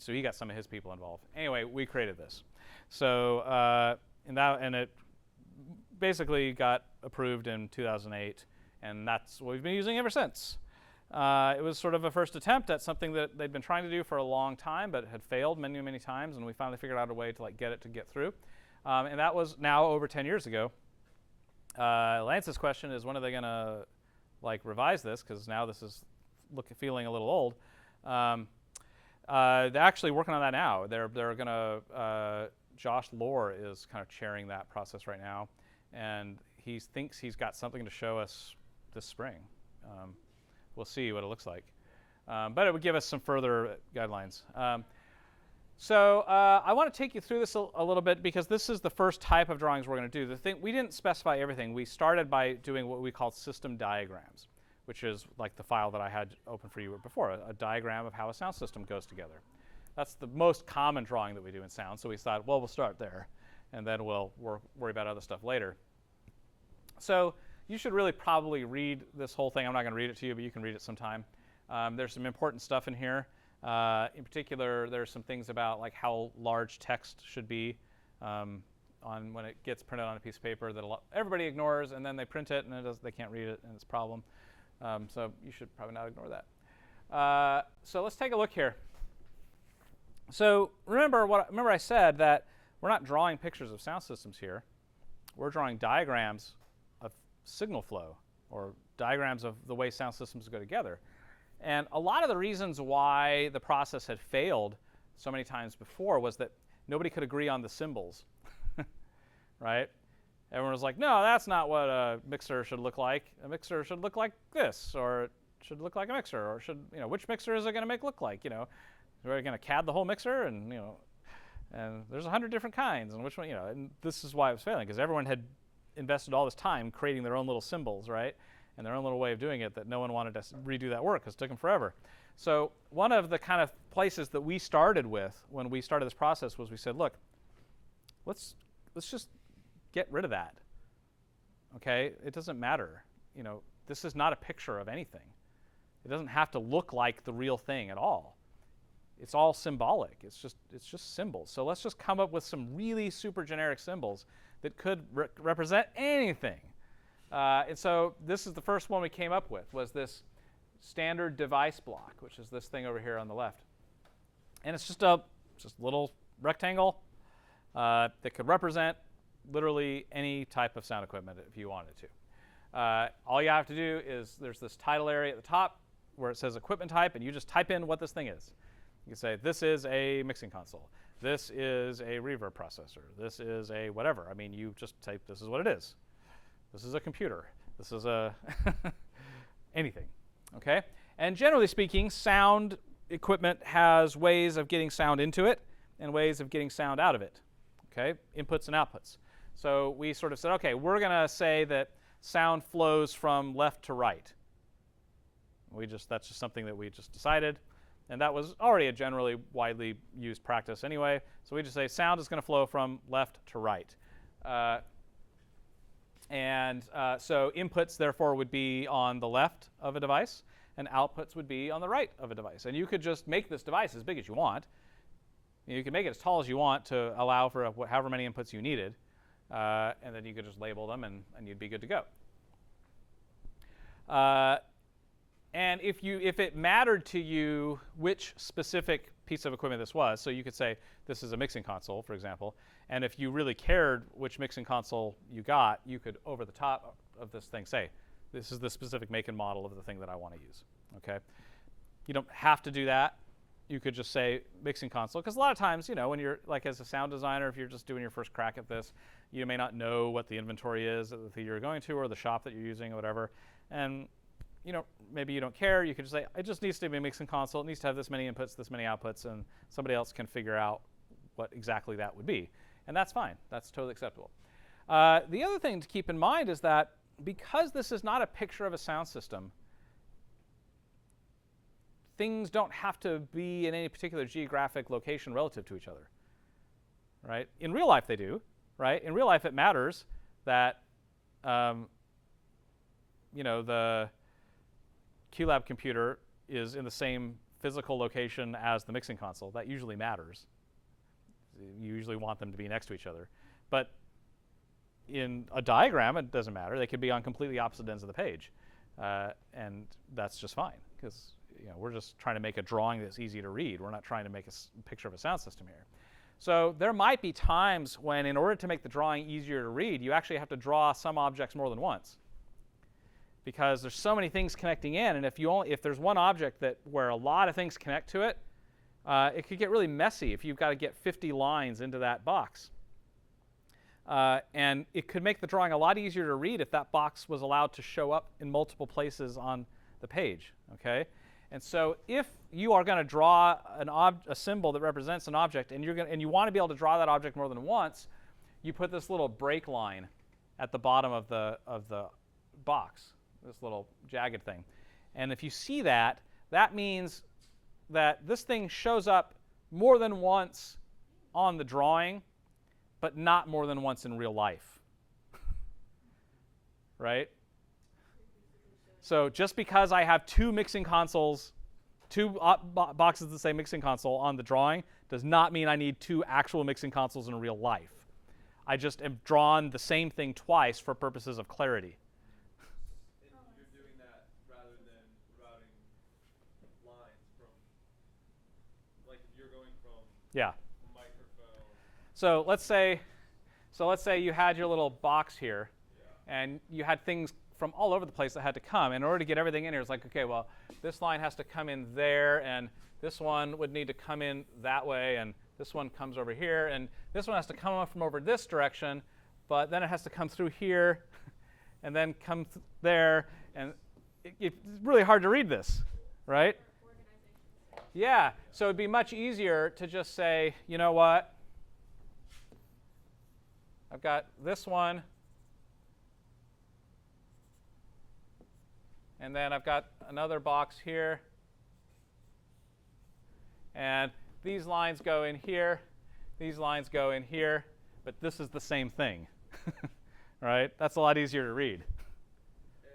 Speaker 1: he got some of his people involved. Anyway, we created this. So and it basically got approved in 2008, and that's what we've been using ever since. It was sort of a first attempt at something that they'd been trying to do for a long time, but had failed many, many times, and we finally figured out a way to like get it to get through. And that was now over 10 years ago. Lance's question is, when are they going to like revise this? Because now this is feeling a little old. They're actually working on that now. They're going to. Josh Lohr is kind of chairing that process right now, and he thinks he's got something to show us this spring. We'll see what it looks like, but it would give us some further guidelines. So I want to take you through this a little bit because this is the first type of drawings we're going to do. The thing, we didn't specify everything. We started by doing what we called system diagrams, which is like the file that I had open for you before, a diagram of how a sound system goes together. That's the most common drawing that we do in sound, so we thought, well, we'll start there, and then we'll worry about other stuff later. So you should really probably read this whole thing. I'm not going to read it to you, but you can read it sometime. There's some important stuff in here. In particular, there's some things about like how large text should be on when it gets printed on a piece of paper that everybody ignores, and then they print it, and they can't read it, and it's a problem. So you should probably not ignore that. So let's take a look here. So remember I said that we're not drawing pictures of sound systems here. We're drawing diagrams of signal flow, or diagrams of the way sound systems go together. And a lot of the reasons why the process had failed so many times before was that nobody could agree on the symbols, right? Everyone was like, no, that's not what a mixer should look like. A mixer should look like this, or it should look like a mixer, or which mixer is it going to look like? We're going to CAD the whole mixer, and and there's 100 different kinds, and which one, and this is why it was failing, because everyone had invested all this time creating their own little symbols, right? And their own little way of doing it that no one wanted to redo that work because it took them forever. So one of the kind of places that we started with when we started this process was we said, look, let's just get rid of that. Okay? It doesn't matter. This is not a picture of anything. It doesn't have to look like the real thing at all. It's all symbolic. It's just symbols. So let's just come up with some really super generic symbols that could represent anything. And so this is the first one we came up with, was this standard device block, which is this thing over here on the left. And it's just a little rectangle that could represent literally any type of sound equipment if you wanted to. All you have to do is there's this title area at the top where it says equipment type, and you just type in what this thing is. You can say, this is a mixing console. This is a reverb processor. This is a whatever. I mean, you just type, this is what it is. This is a computer. This is a anything, okay? And generally speaking, sound equipment has ways of getting sound into it and ways of getting sound out of it, okay? Inputs and outputs. So we sort of said, okay, we're going to say that sound flows from left to right. That's just something that we just decided. And that was already a generally widely used practice anyway. So we just say sound is going to flow from left to right. So inputs, therefore, would be on the left of a device, and outputs would be on the right of a device. And you could just make this device as big as you want. You can make it as tall as you want to allow for however many inputs you needed. And then you could just label them, and you'd be good to go. And if it mattered to you which specific piece of equipment this was, so you could say this is a mixing console, for example, and if you really cared which mixing console you got, you could, over the top of this thing, say, this is the specific make and model of the thing that I want to use, okay? You don't have to do that. You could just say mixing console, because a lot of times, when you're, like as a sound designer, if you're just doing your first crack at this, you may not know what the inventory is at the theater you're going to or the shop that you're using or whatever, and maybe you don't care. You could just say, it just needs to be a mixing console. It needs to have this many inputs, this many outputs, and somebody else can figure out what exactly that would be. And that's fine. That's totally acceptable. The other thing to keep in mind is that because this is not a picture of a sound system, things don't have to be in any particular geographic location relative to each other, right? In real life, they do, right? In real life, it matters that, the QLab computer is in the same physical location as the mixing console. That usually matters. You usually want them to be next to each other. But in a diagram, it doesn't matter. They could be on completely opposite ends of the page. And that's just fine, because we're just trying to make a drawing that's easy to read. We're not trying to make a picture of a sound system here. So there might be times when, in order to make the drawing easier to read, you actually have to draw some objects more than once, because there's so many things connecting in. And if there's one object where a lot of things connect to it, it could get really messy if you've got to get 50 lines into that box. And it could make the drawing a lot easier to read if that box was allowed to show up in multiple places on the page. Okay? And so if you are going to draw a symbol that represents an object, and you want to be able to draw that object more than once, you put this little break line at the bottom of the box, this little jagged thing. And if you see that, that means that this thing shows up more than once on the drawing, but not more than once in real life. Right? So just because I have two mixing consoles, two boxes of the same mixing console on the drawing, does not mean I need two actual mixing consoles in real life. I just have drawn the same thing twice for purposes of clarity.
Speaker 2: You're doing that rather than routing lines from, like if you're going from a microphone.
Speaker 1: So let's say you had your little box here, and you had things from all over the place that had to come. In order to get everything in here, it's like, okay, well, this line has to come in there, and this one would need to come in that way, and this one comes over here, and this one has to come up from over this direction, but then it has to come through here, and then come there, and it's really hard to read this, right? Yeah, so it'd be much easier to just say, you know what? I've got this one, and then I've got another box here, and these lines go in here, these lines go in here, but this is the same thing, right? That's a lot easier to read.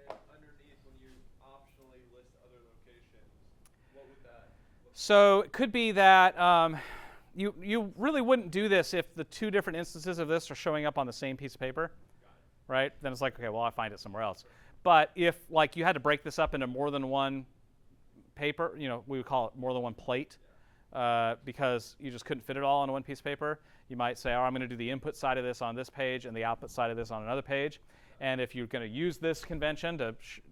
Speaker 2: And underneath, when you optionally list other locations, what would that look like?
Speaker 1: So it could be that you really wouldn't do this if the two different instances of this are showing up on the same piece of paper, right? Then it's like, okay, well, I'll find it somewhere else. But if like you had to break this up into more than one paper, we would call it more than one plate, because you just couldn't fit it all on one piece of paper, you might say, I'm going to do the input side of this on this page and the output side of this on another page. And if you're going to use this convention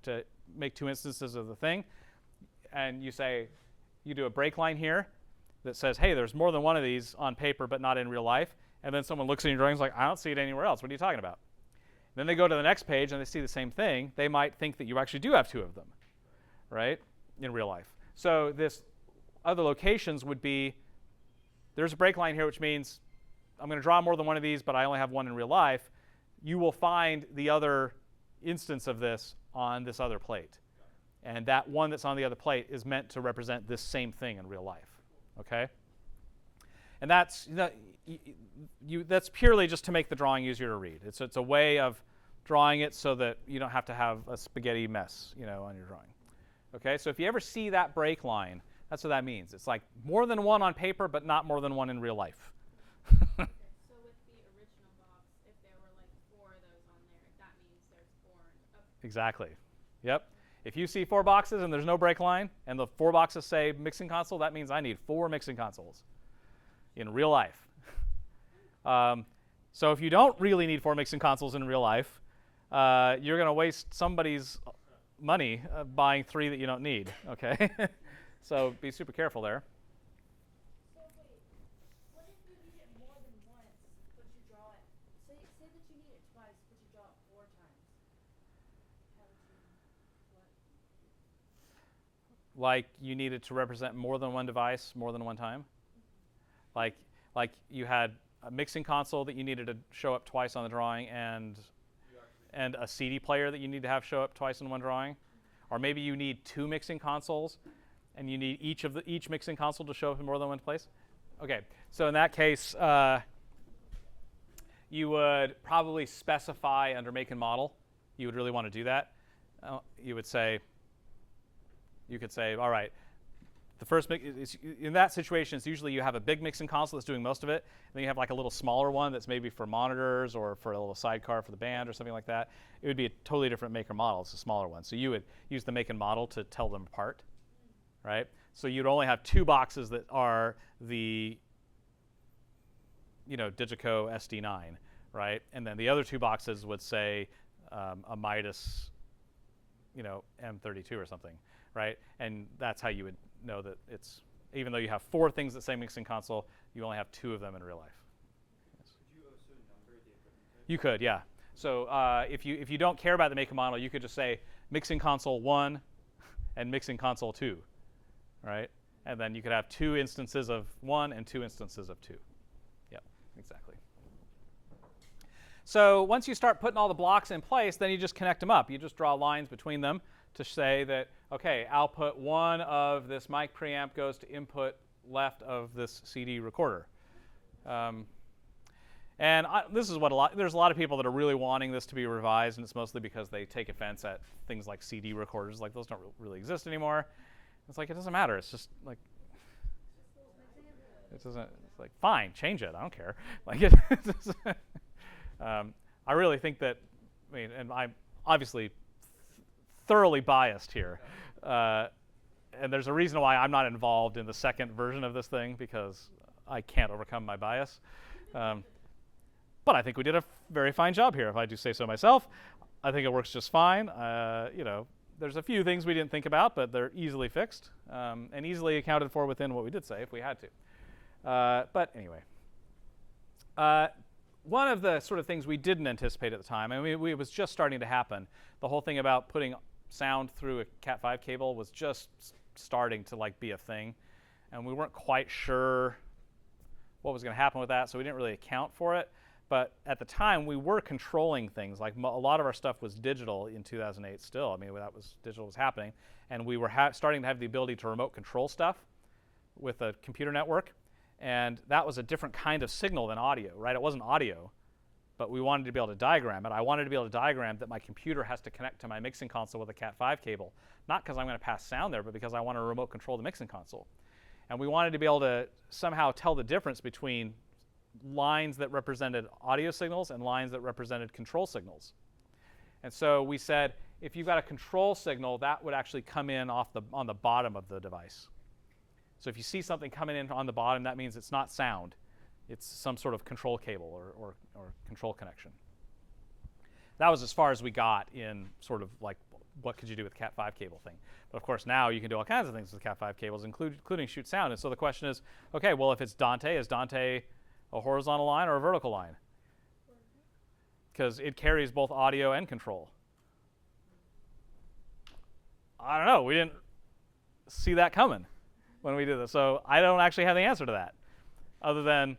Speaker 1: to make two instances of the thing, and you do a break line here that says, hey, there's more than one of these on paper but not in real life, and then someone looks at your drawings like, I don't see it anywhere else. What are you talking about? Then they go to the next page and they see the same thing. They might think that you actually do have two of them, right, in real life. So this other locations would be, there's a break line here, which means I'm going to draw more than one of these, but I only have one in real life. You will find the other instance of this on this other plate. And that one that's on the other plate is meant to represent this same thing in real life. Okay? And that's purely just to make the drawing easier to read. It's a way of drawing it so that you don't have to have a spaghetti mess, on your drawing. Okay? So if you ever see that break line, that's what that means. It's like more than one on paper, but not more than one in real life.
Speaker 3: So with the original box, if there were like 4 of those on there, that means there's 4.
Speaker 1: Exactly. Yep. If you see 4 boxes and there's no break line, and the 4 boxes say mixing console, that means I need 4 mixing consoles in real life. So if you don't really need 4 mixing consoles in real life, you're going to waste somebody's money buying 3 that you don't need. Okay. So be super careful there.
Speaker 3: So wait, what if you need it more than once, but you draw it? Say that you need it twice, but you draw it 4 times. How would you, what?
Speaker 1: Like you needed to represent more than one device more than one time. Like you had a mixing console that you needed to show up twice on the drawing, and a CD player that you need to have show up twice in one drawing. Or maybe you need 2 mixing consoles, and you need each mixing console to show up in more than one place? Okay, so in that case, you would probably specify under make and model. You would really want to do that. You could say, all right, the first in that situation, it's usually you have a big mixing console that's doing most of it, and then you have like a little smaller one that's maybe for monitors or for a little sidecar for the band or something like that. It would be a totally different make or model. It's a smaller one. So you would use the make and model to tell them apart, right? So you'd only have 2 boxes that are the Digico SD9, right? And then the other 2 boxes would say a Midas, M32 or something, right? And that's how you would know that it's, even though you have 4 things that say mixing console, you only have 2 of them in real life. Yes.
Speaker 2: Could you also number the equipment type?
Speaker 1: You could, yeah. So if you don't care about the make and model, you could just say mixing console 1 and mixing console 2, right? And then you could have 2 instances of 1 and 2 instances of 2. Yep, exactly. So once you start putting all the blocks in place, then you just connect them up. You just draw lines between them to say that, okay, output 1 of this mic preamp goes to input left of this CD recorder. This is what there's a lot of people that are really wanting this to be revised, and it's mostly because they take offense at things like CD recorders. Like, those don't really exist anymore. It's like, it doesn't matter. It's just like, it doesn't, it's like, fine, change it. I don't care. Like, I really think that, and I'm obviously thoroughly biased here. And there's a reason why I'm not involved in the second version of this thing, because I can't overcome my bias. But I think we did a very fine job here, if I do say so myself. I think it works just fine. There's a few things we didn't think about, but they're easily fixed and easily accounted for within what we did say if we had to. But anyway. One of the sort of things we didn't anticipate at the time, and it was just starting to happen, the whole thing about putting sound through a Cat5 cable was just starting to be a thing. And we weren't quite sure what was going to happen with that, so we didn't really account for it. But at the time, we were controlling things. Like, a lot of our stuff was digital in 2008 still. Digital was happening. And we were starting to have the ability to remote control stuff with a computer network. And that was a different kind of signal than audio, right? It wasn't audio, but we wanted to be able to diagram it. I wanted to be able to diagram that my computer has to connect to my mixing console with a Cat5 cable, not because I'm going to pass sound there, but because I want to remote control the mixing console. And we wanted to be able to somehow tell the difference between lines that represented audio signals and lines that represented control signals. And so we said, if you've got a control signal, that would actually come in on the bottom of the device. So if you see something coming in on the bottom, that means it's not sound. It's some sort of control cable or control connection. That was as far as we got in sort of like, what could you do with the Cat5 cable thing? But of course, now you can do all kinds of things with Cat5 cables, including shoot sound. And so the question is, okay, well, if it's Dante, is Dante a horizontal line or a vertical line? Because it carries both audio and control. I don't know. We didn't see that coming when we did this. So I don't actually have the answer to that, other than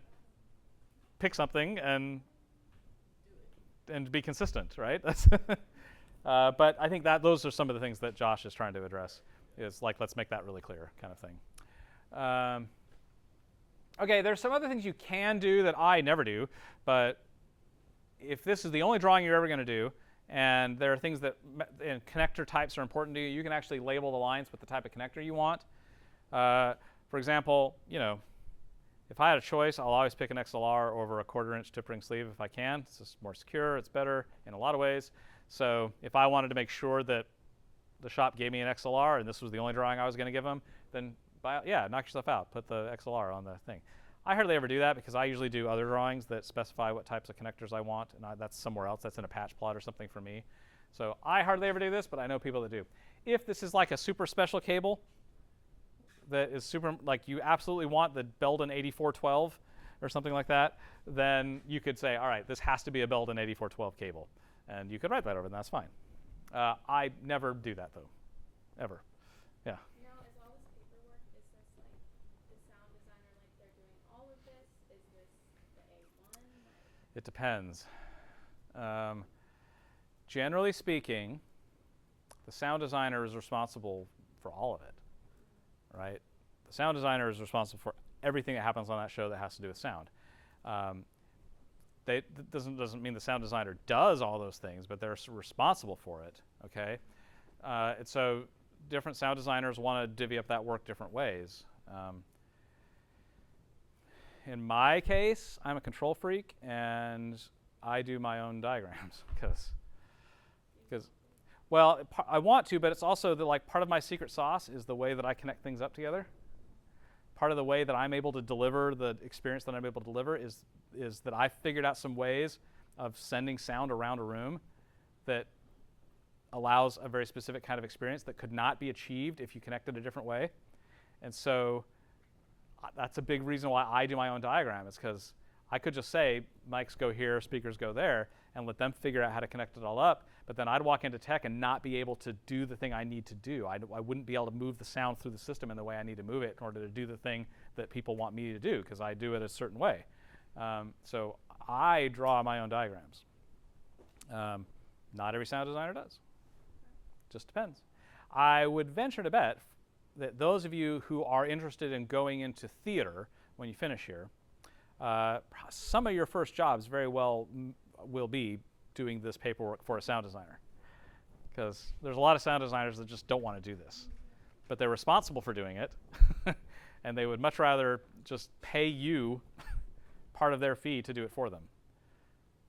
Speaker 1: pick something and be consistent, right? But I think that those are some of the things that Josh is trying to address, is like, let's make that really clear kind of thing. Okay, there's some other things you can do that I never do, but if this is the only drawing you're ever going to do, and there are things that and connector types are important to you, you can actually label the lines with the type of connector you want. For example, if I had a choice, I'll always pick an XLR over a 1/4-inch tip-ring sleeve if I can. It's just more secure, it's better in a lot of ways. So if I wanted to make sure that the shop gave me an XLR and this was the only drawing I was going to give them, then knock yourself out. Put the XLR on the thing. I hardly ever do that because I usually do other drawings that specify what types of connectors I want, and that's somewhere else. That's in a patch plot or something for me. So I hardly ever do this, but I know people that do. If this is like a super special cable that is super, like you absolutely want the Belden 8412 or something like that, then you could say, all right, this has to be a Belden 8412 cable. And you could write that over, and that's fine. I never do that, though, ever. Yeah.
Speaker 3: Now, is all this paperwork, is this like the sound designer, like they're doing all of this? Is this the A1?
Speaker 1: It depends. Generally speaking, the sound designer is responsible for all of it. right? The sound designer is responsible for everything that happens on that show that has to do with sound. That doesn't mean the sound designer does all those things, but they're responsible for it, okay? And so different sound designers want to divvy up that work different ways. In my case, I'm a control freak, and I do my own diagrams because, well, I want to, but it's also that like part of my secret sauce is the way that I connect things up together. Part of the way that I'm able to deliver the experience that I'm able to deliver is that I figured out some ways of sending sound around a room that allows a very specific kind of experience that could not be achieved if you connected a different way. And so that's a big reason why I do my own diagram, is because I could just say mics go here, speakers go there, and let them figure out how to connect it all up. But then I'd walk into tech and not be able to do the thing I need to do. I wouldn't be able to move the sound through the system in the way I need to move it in order to do the thing that people want me to do, because I do it a certain way. So I draw my own diagrams. Not every sound designer does. Just depends. I would venture to bet that those of you who are interested in going into theater when you finish here, some of your first jobs very well will be doing this paperwork for a sound designer, because there's a lot of sound designers that just don't want to do this, but they're responsible for doing it, and they would much rather just pay you part of their fee to do it for them.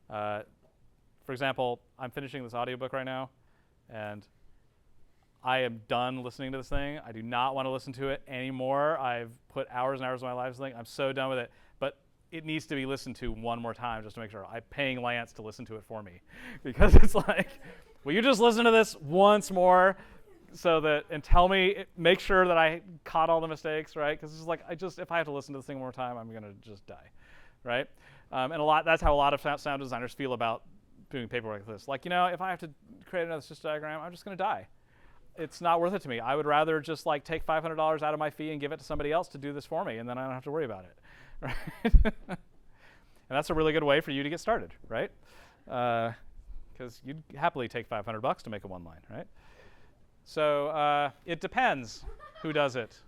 Speaker 1: For example, I'm finishing this audiobook right now, and I am done listening to this thing. I do not want to listen to it anymore. I've put hours and hours of my life into it. I'm so done with it. But it needs to be listened to one more time just to make sure. I'm paying Lance to listen to it for me, because it's like, will you just listen to this once more so that, and tell me, make sure that I caught all the mistakes, right? Because it's like, if I have to listen to this thing one more time, I'm going to just die, right? And that's how a lot of sound designers feel about doing paperwork like this. Like, if I have to create another system diagram, I'm just going to die. It's not worth it to me. I would rather just like take $500 out of my fee and give it to somebody else to do this for me, and then I don't have to worry about it, right? And that's a really good way for you to get started, right? Because you'd happily take $500 to make a one line, right? So it depends who does it,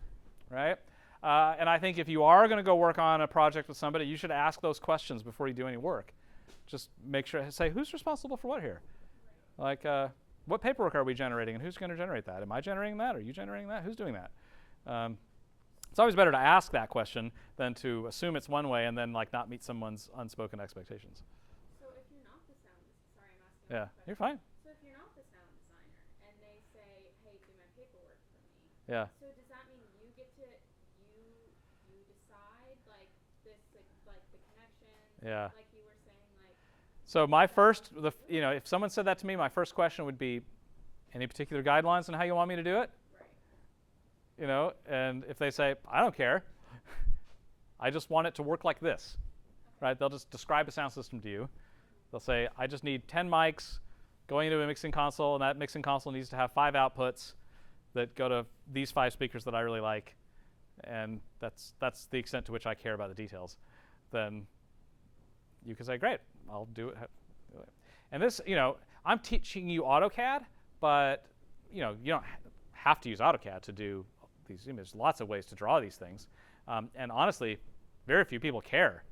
Speaker 1: right? And I think if you are going to go work on a project with somebody, you should ask those questions before you do any work. Just make sure, say, who's responsible for what here? Like, what paperwork are we generating, and who's going to generate that? Am I generating that? Are you generating that? Who's doing that? It's always better to ask that question than to assume it's one way and then like not meet someone's unspoken expectations.
Speaker 3: So if you're not the sound, sorry, I'm asking.
Speaker 1: Yeah, you're fine.
Speaker 3: So if you're not the sound designer and they say, hey, do my paperwork for me.
Speaker 1: Yeah.
Speaker 3: So does that mean you get to you decide like this like the connections?
Speaker 1: Yeah.
Speaker 3: Like you were saying, like.
Speaker 1: So my first, if someone said that to me, my first question would be, any particular guidelines on how you want me to do it?
Speaker 3: Right.
Speaker 1: And if they say, I don't care, I just want it to work like this, right? They'll just describe a sound system to you. They'll say, I just need 10 mics going into a mixing console, and that mixing console needs to have 5 outputs that go to these 5 speakers that I really like, and that's the extent to which I care about the details. Then you can say, great, I'll do it. And this, I'm teaching you AutoCAD, but you don't have to use AutoCAD to do these. There's lots of ways to draw these things, and honestly, very few people care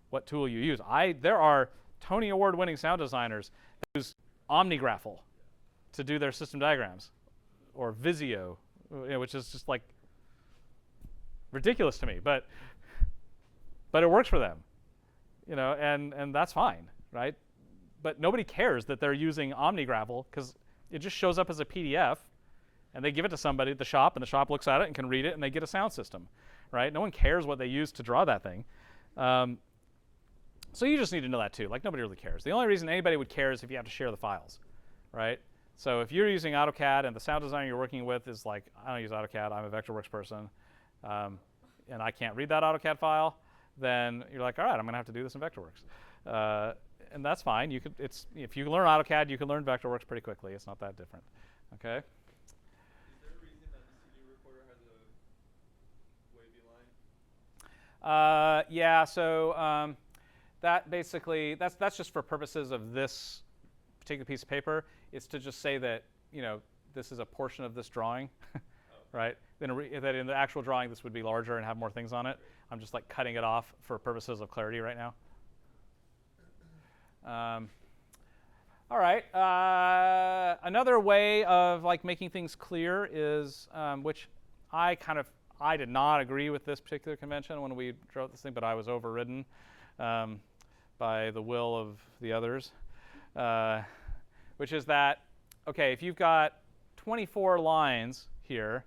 Speaker 1: what tool you use. There are Tony Award-winning sound designers that use OmniGraffle to do their system diagrams, or Visio, which is just like ridiculous to me, but it works for them, and that's fine, right? But nobody cares that they're using OmniGraffle because it just shows up as a PDF, and they give it to somebody at the shop, and the shop looks at it and can read it, and they get a sound system, right? No one cares what they use to draw that thing. So you just need to know that too. Like, nobody really cares. The only reason anybody would care is if you have to share the files, right? So if you're using AutoCAD and the sound designer you're working with is like, I don't use AutoCAD, I'm a Vectorworks person, and I can't read that AutoCAD file, then you're like, all right, I'm going to have to do this in Vectorworks. And that's fine. If you learn AutoCAD, you can learn Vectorworks pretty quickly. It's not that different. Okay?
Speaker 2: Is there a reason that the CD recorder has a wavy line?
Speaker 1: Yeah. So that basically that's just for purposes of this particular piece of paper. It's to just say that this is a portion of this drawing, right? That in the actual drawing this would be larger and have more things on it. I'm just like cutting it off for purposes of clarity right now. All right. Another way of like making things clear is, which I did not agree with this particular convention when we wrote this thing, but I was overridden by the will of the others, which is that, okay, if you've got 24 lines here,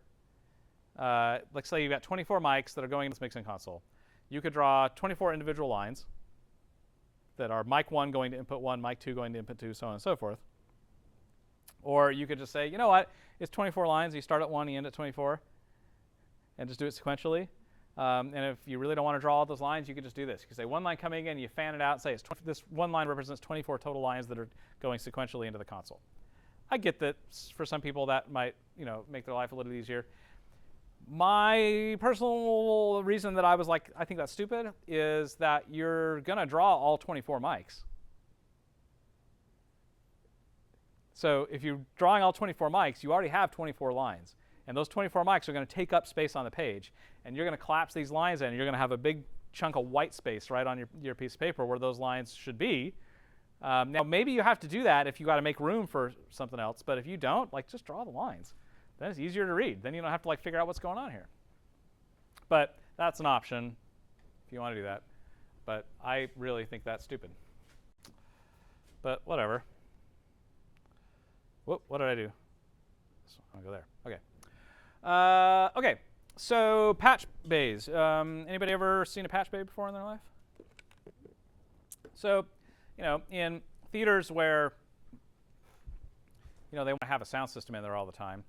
Speaker 1: let's say you've got 24 mics that are going in this mixing console. You could draw 24 individual lines that are mic 1 going to input 1, mic 2 going to input 2, so on and so forth. Or you could just say, you know what, it's 24 lines. You start at 1, you end at 24, and just do it sequentially. And if you really don't want to draw all those lines, you could just do this. You can say one line coming in, you fan it out, and say this one line represents 24 total lines that are going sequentially into the console. I get that for some people that might make their life a little easier. My personal reason that I was like, I think that's stupid, is that you're going to draw all 24 mics. So if you're drawing all 24 mics, you already have 24 lines. And those 24 mics are going to take up space on the page. And you're going to collapse these lines in. And you're going to have a big chunk of white space right on your piece of paper where those lines should be. Now, maybe you have to do that if you got to make room for something else. But if you don't, like, just draw the lines. Then it's easier to read. Then you don't have to like figure out what's going on here. But that's an option if you want to do that. But I really think that's stupid. But whatever. Whoop, what did I do? I'll go there. Okay. Okay. So patch bays. Anybody ever seen a patch bay before in their life? So, in theaters where they want to have a sound system in there all the time,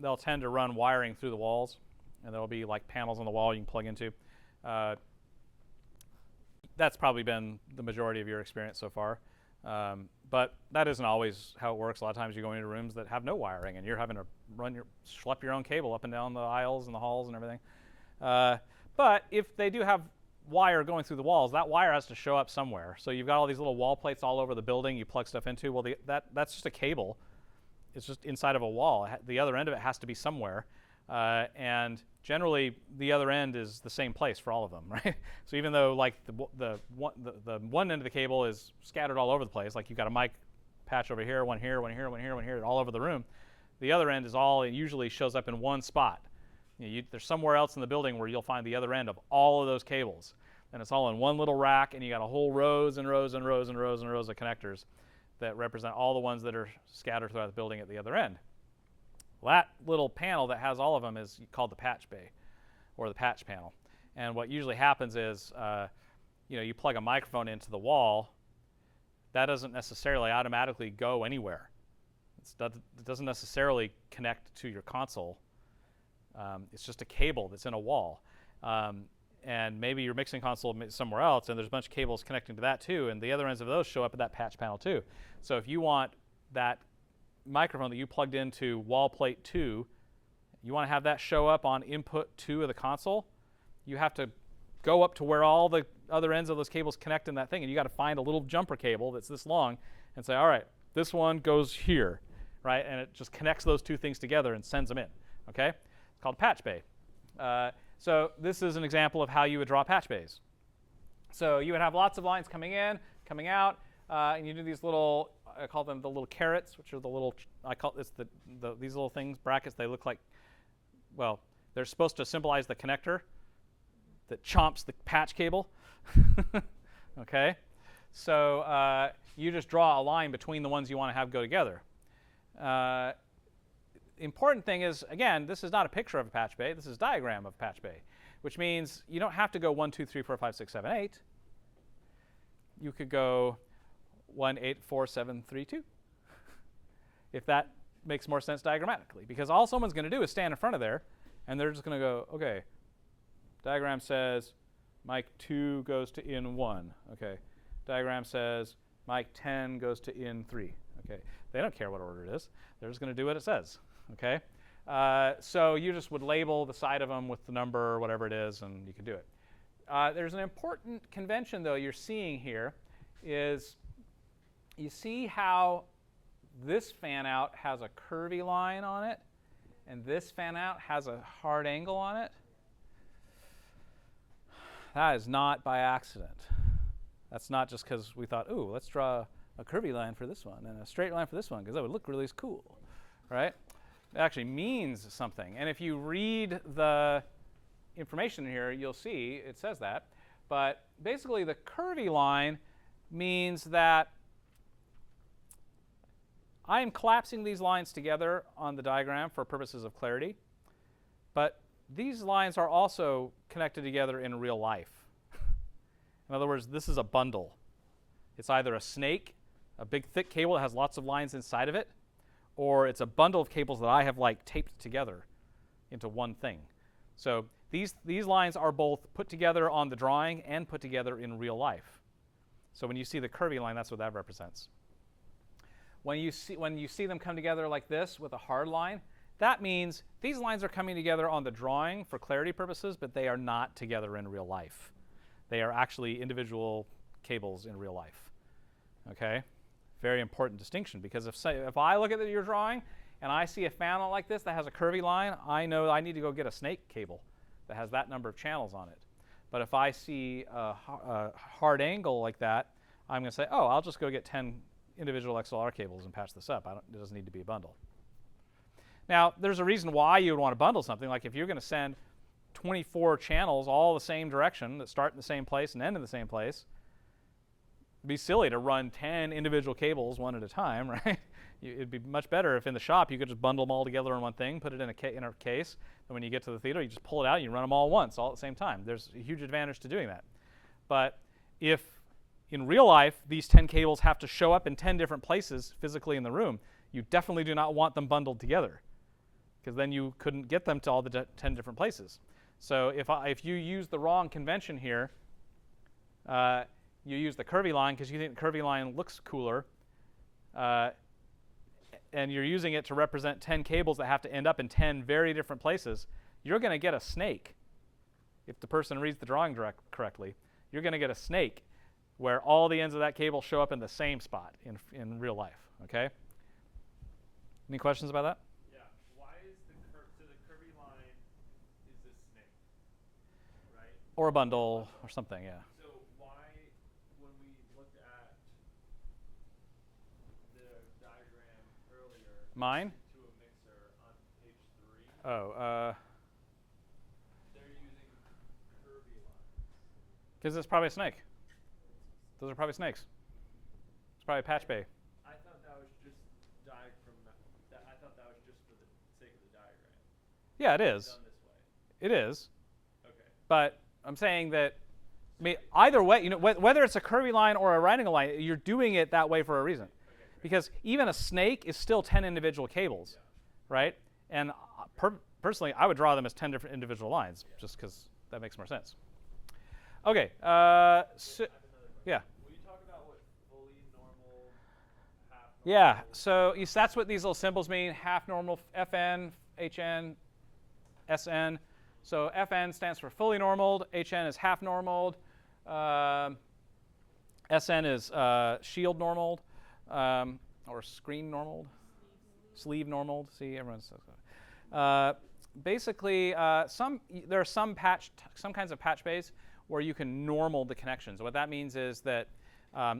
Speaker 1: they'll tend to run wiring through the walls, and there'll be like panels on the wall you can plug into. That's probably been the majority of your experience so far. But that isn't always how it works. A lot of times you go into rooms that have no wiring, and you're having to schlep your own cable up and down the aisles and the halls and everything. But if they do have wire going through the walls, that wire has to show up somewhere. So you've got all these little wall plates all over the building you plug stuff into. Well, that's just a cable. It's just inside of a wall. The other end of it has to be somewhere. And generally, the other end is the same place for all of them, right? So even though like the one end of the cable is scattered all over the place, like you've got a mic patch over here, one here, one here, one here, one here, all over the room, the other end is all, it usually shows up in one spot. There's somewhere else in the building where you'll find the other end of all of those cables. And it's all in one little rack, and you got a whole rows and rows and rows and rows and rows of connectors that represent all the ones that are scattered throughout the building at the other end. Well, that little panel that has all of them is called the patch bay, or the patch panel. And what usually happens is, you plug a microphone into the wall. That doesn't necessarily automatically go anywhere. It doesn't necessarily connect to your console. It's just a cable that's in a wall. And maybe your mixing console is somewhere else, and there's a bunch of cables connecting to that too, and the other ends of those show up at that patch panel too. So if you want that microphone that you plugged into wall plate 2, you want to have that show up on input 2 of the console, you have to go up to where all the other ends of those cables connect in that thing, and you got to find a little jumper cable that's this long and say, all right, this one goes here, right? And it just connects those two things together and sends them in, okay? It's called patch bay. So this is an example of how you would draw patch bays. So you would have lots of lines coming in, coming out, and you do these little, I call them the little carrots, which are the little, these little things, brackets. They look like, well, they're supposed to symbolize the connector that chomps the patch cable. Okay? So you just draw a line between the ones you want to have go together. Important thing is, again, this is not a picture of a patch bay. This is a diagram of patch bay, which means you don't have to go 1, 2, 3, 4, 5, 6, 7, 8. You could go 1, 8, 4, 7, 3, 2, if that makes more sense diagrammatically. Because all someone's going to do is stand in front of there, and they're just going to go, okay, diagram says mic 2 goes to in 1. Okay, diagram says mic 10 goes to in 3. Okay, they don't care what order it is. They're just going to do what it says. Okay, so you just would label the side of them with the number or whatever it is, and you can do it. There's an important convention, though, you're seeing here, is you see how this fan out has a curvy line on it, and this fan out has a hard angle on it, that is not by accident. That's not just because we thought, ooh, let's draw a curvy line for this one and a straight line for this one because that would look really cool, right? It actually means something. And if you read the information here, you'll see it says that. But basically, the curvy line means that I am collapsing these lines together on the diagram for purposes of clarity. But these lines are also connected together in real life. In other words, this is a bundle. It's either a snake, a big thick cable that has lots of lines inside of it, or it's a bundle of cables that I have like taped together into one thing. So these lines are both put together on the drawing and put together in real life. So when you see the curvy line, that's what that represents. When you see them come together like this with a hard line, that means these lines are coming together on the drawing for clarity purposes, but they are not together in real life. They are actually individual cables in real life. Okay? Very important distinction, because if I look at your drawing and I see a fan out like this that has a curvy line, I know I need to go get a snake cable that has that number of channels on it. But if I see a hard angle like that, I'm going to say, oh, I'll just go get 10 individual XLR cables and patch this up. It doesn't need to be a bundle. Now, there's a reason why you would want to bundle something. Like if you're going to send 24 channels all the same direction that start in the same place and end in the same place, it'd be silly to run 10 individual cables one at a time, right? It'd be much better if in the shop you could just bundle them all together in one thing, put it in a case, and when you get to the theater, you just pull it out and you run them all once, all at the same time. There's a huge advantage to doing that. But if in real life these 10 cables have to show up in 10 different places physically in the room, you definitely do not want them bundled together, because then you couldn't get them to all the 10 different places. So if you use the wrong convention here, you use the curvy line because you think the curvy line looks cooler, and you're using it to represent 10 cables that have to end up in 10 very different places, you're going to get a snake. If the person reads the drawing correctly, you're going to get a snake where all the ends of that cable show up in the same spot in real life. Okay? Any questions about that?
Speaker 2: Yeah. Why is the curvy line is this snake, right?
Speaker 1: Or a bundle or something, yeah.
Speaker 2: So why, when we looked at the diagram earlier,
Speaker 1: Mine?
Speaker 2: to a mixer on page 3,
Speaker 1: Oh,
Speaker 2: they're using curvy lines.
Speaker 1: because it's probably a snake. Those are probably snakes. It's probably a patch bay.
Speaker 2: I thought that was just I thought that was just for the sake of the diagram.
Speaker 1: Yeah, it is.
Speaker 2: Done this way.
Speaker 1: It is.
Speaker 2: Okay.
Speaker 1: But I'm saying that, I mean, either way, whether it's a curvy line or a right angle line, you're doing it that way for a reason.
Speaker 2: Okay,
Speaker 1: Because even a snake is still 10 individual cables, right? And personally, I would draw them as 10 different individual lines, just because that makes more sense. Okay. Yeah.
Speaker 2: Will you talk about what fully normal, half normal?
Speaker 1: Yeah. So that's what these little symbols mean: half normal, FN, HN, SN. So FN stands for fully normaled, HN is half normaled, SN is shield normaled, or screen normaled, sleeve normaled. See, everyone says that. Basically, there are some kinds of patch bays where you can normal the connections. What that means is that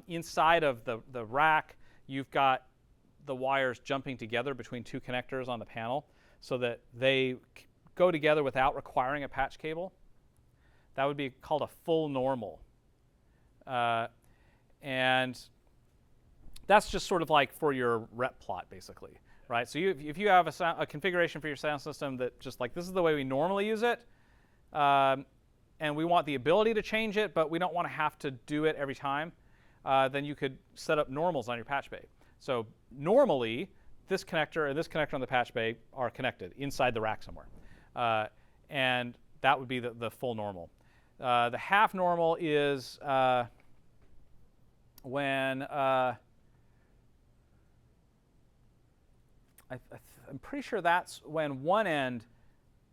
Speaker 1: inside of the rack, you've got the wires jumping together between two connectors on the panel so that they go together without requiring a patch cable. That would be called a full normal. And that's just sort of like for your rep plot, basically, right? So if you have a configuration for your sound system that just like this is the way we normally use it, and we want the ability to change it, but we don't want to have to do it every time, then you could set up normals on your patch bay. So normally, this connector and this connector on the patch bay are connected inside the rack somewhere. And that would be the full normal. The half normal is when I'm pretty sure that's when one end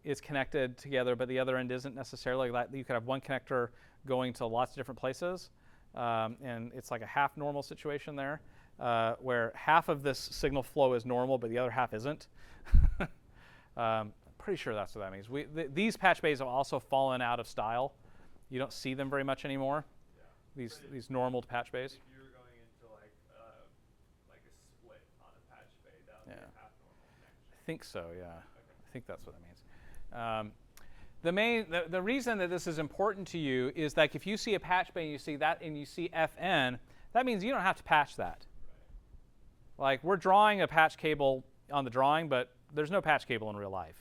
Speaker 1: is connected together, but the other end isn't necessarily. You could have one connector going to lots of different places, and it's like a half normal situation there, where half of this signal flow is normal, but the other half isn't. Pretty sure that's what that means. These patch bays have also fallen out of style. You don't see them very much anymore.
Speaker 2: Yeah.
Speaker 1: These normal patch bays.
Speaker 2: If you're going into like a split on a patch bay, that would be a half normal connection.
Speaker 1: I think so. Yeah.
Speaker 2: Okay.
Speaker 1: I think that's what that means. The reason that this is important to you is like if you see a patch bay and you see that and you see FN, that means you don't have to patch that.
Speaker 2: Right.
Speaker 1: Like we're drawing a patch cable on the drawing, but there's no patch cable in real life.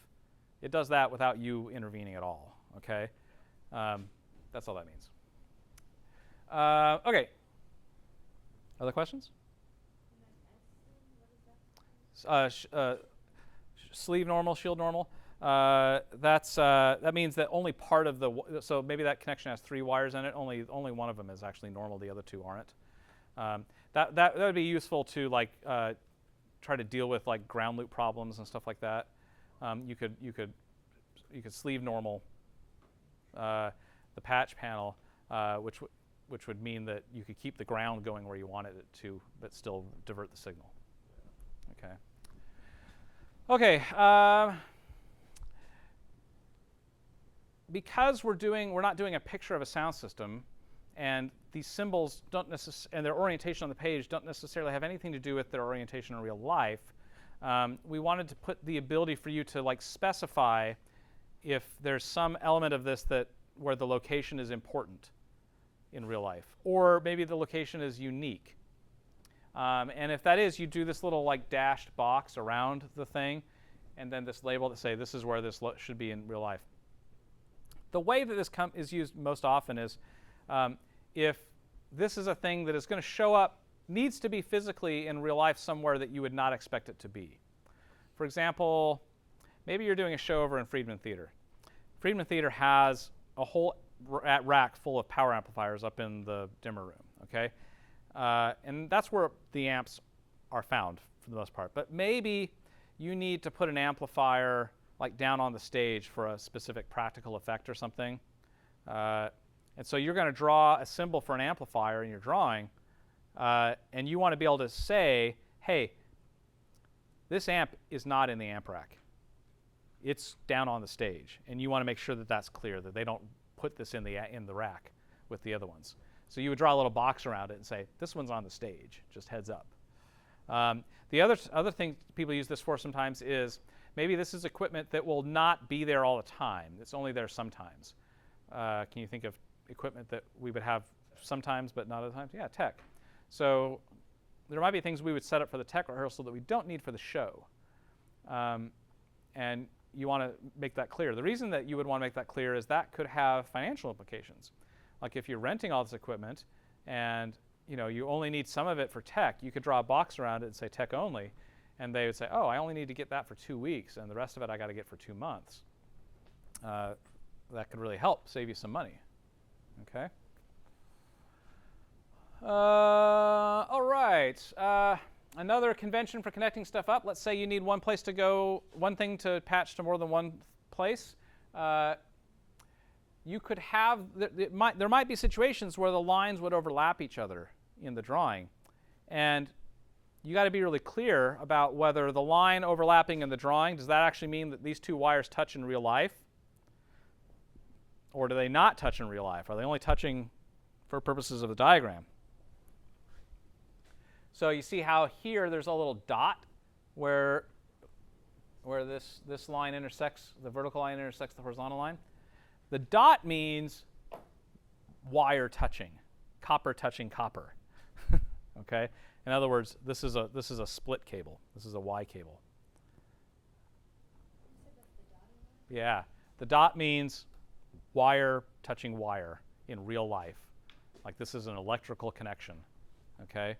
Speaker 1: It does that without you intervening at all. Okay, that's all that means. Okay. Other questions? Sleeve normal, shield normal. That means that only part of the so maybe that connection has 3 wires in it. Only one of them is actually normal. The other 2 aren't. That would be useful to like try to deal with like ground loop problems and stuff like that. You could sleeve normal the patch panel, which would mean that you could keep the ground going where you wanted it to, but still divert the signal. Okay. Okay. Because we're not doing a picture of a sound system, and these symbols and their orientation on the page don't necessarily have anything to do with their orientation in real life. We wanted to put the ability for you to like specify if there's some element of this where the location is important in real life, or maybe the location is unique. And if that is, you do this little like dashed box around the thing, and then this label that say this is where this should be in real life. The way that this is used most often is if this is a thing that is going to show up, needs to be physically in real life somewhere that you would not expect it to be. For example, maybe you're doing a show over in Friedman Theater. Friedman Theater has a whole rack full of power amplifiers up in the dimmer room, okay? And that's where the amps are found for the most part. But maybe you need to put an amplifier like down on the stage for a specific practical effect or something. And so you're going to draw a symbol for an amplifier in your drawing, and you want to be able to say, hey, this amp is not in the amp rack. It's down on the stage. And you want to make sure that that's clear, that they don't put this in the rack with the other ones. So you would draw a little box around it and say, this one's on the stage, just heads up. The other thing people use this for sometimes is maybe this is equipment that will not be there all the time. It's only there sometimes. Can you think of equipment that we would have sometimes but not other times? Yeah, tech. So there might be things we would set up for the tech rehearsal that we don't need for the show. And you want to make that clear. The reason that you would want to make that clear is that could have financial implications. Like if you're renting all this equipment and you only need some of it for tech, you could draw a box around it and say tech only. And they would say, oh, I only need to get that for 2 weeks, and the rest of it I got to get for 2 months. That could really help save you some money. Okay. All right. Another convention for connecting stuff up. Let's say you need one place to go, one thing to patch to more than one place. You could have there might be situations where the lines would overlap each other in the drawing, and you got to be really clear about whether the line overlapping in the drawing, does that actually mean that these 2 wires touch in real life? Or do they not touch in real life? Are they only touching for purposes of the diagram? So you see how here there's a little dot where this line intersects, the vertical line intersects the horizontal line? The dot means wire touching, copper touching copper. Okay? In other words, this is a split cable. This is a Y cable. Yeah. The dot means wire touching wire in real life. Like this is an electrical connection. Okay?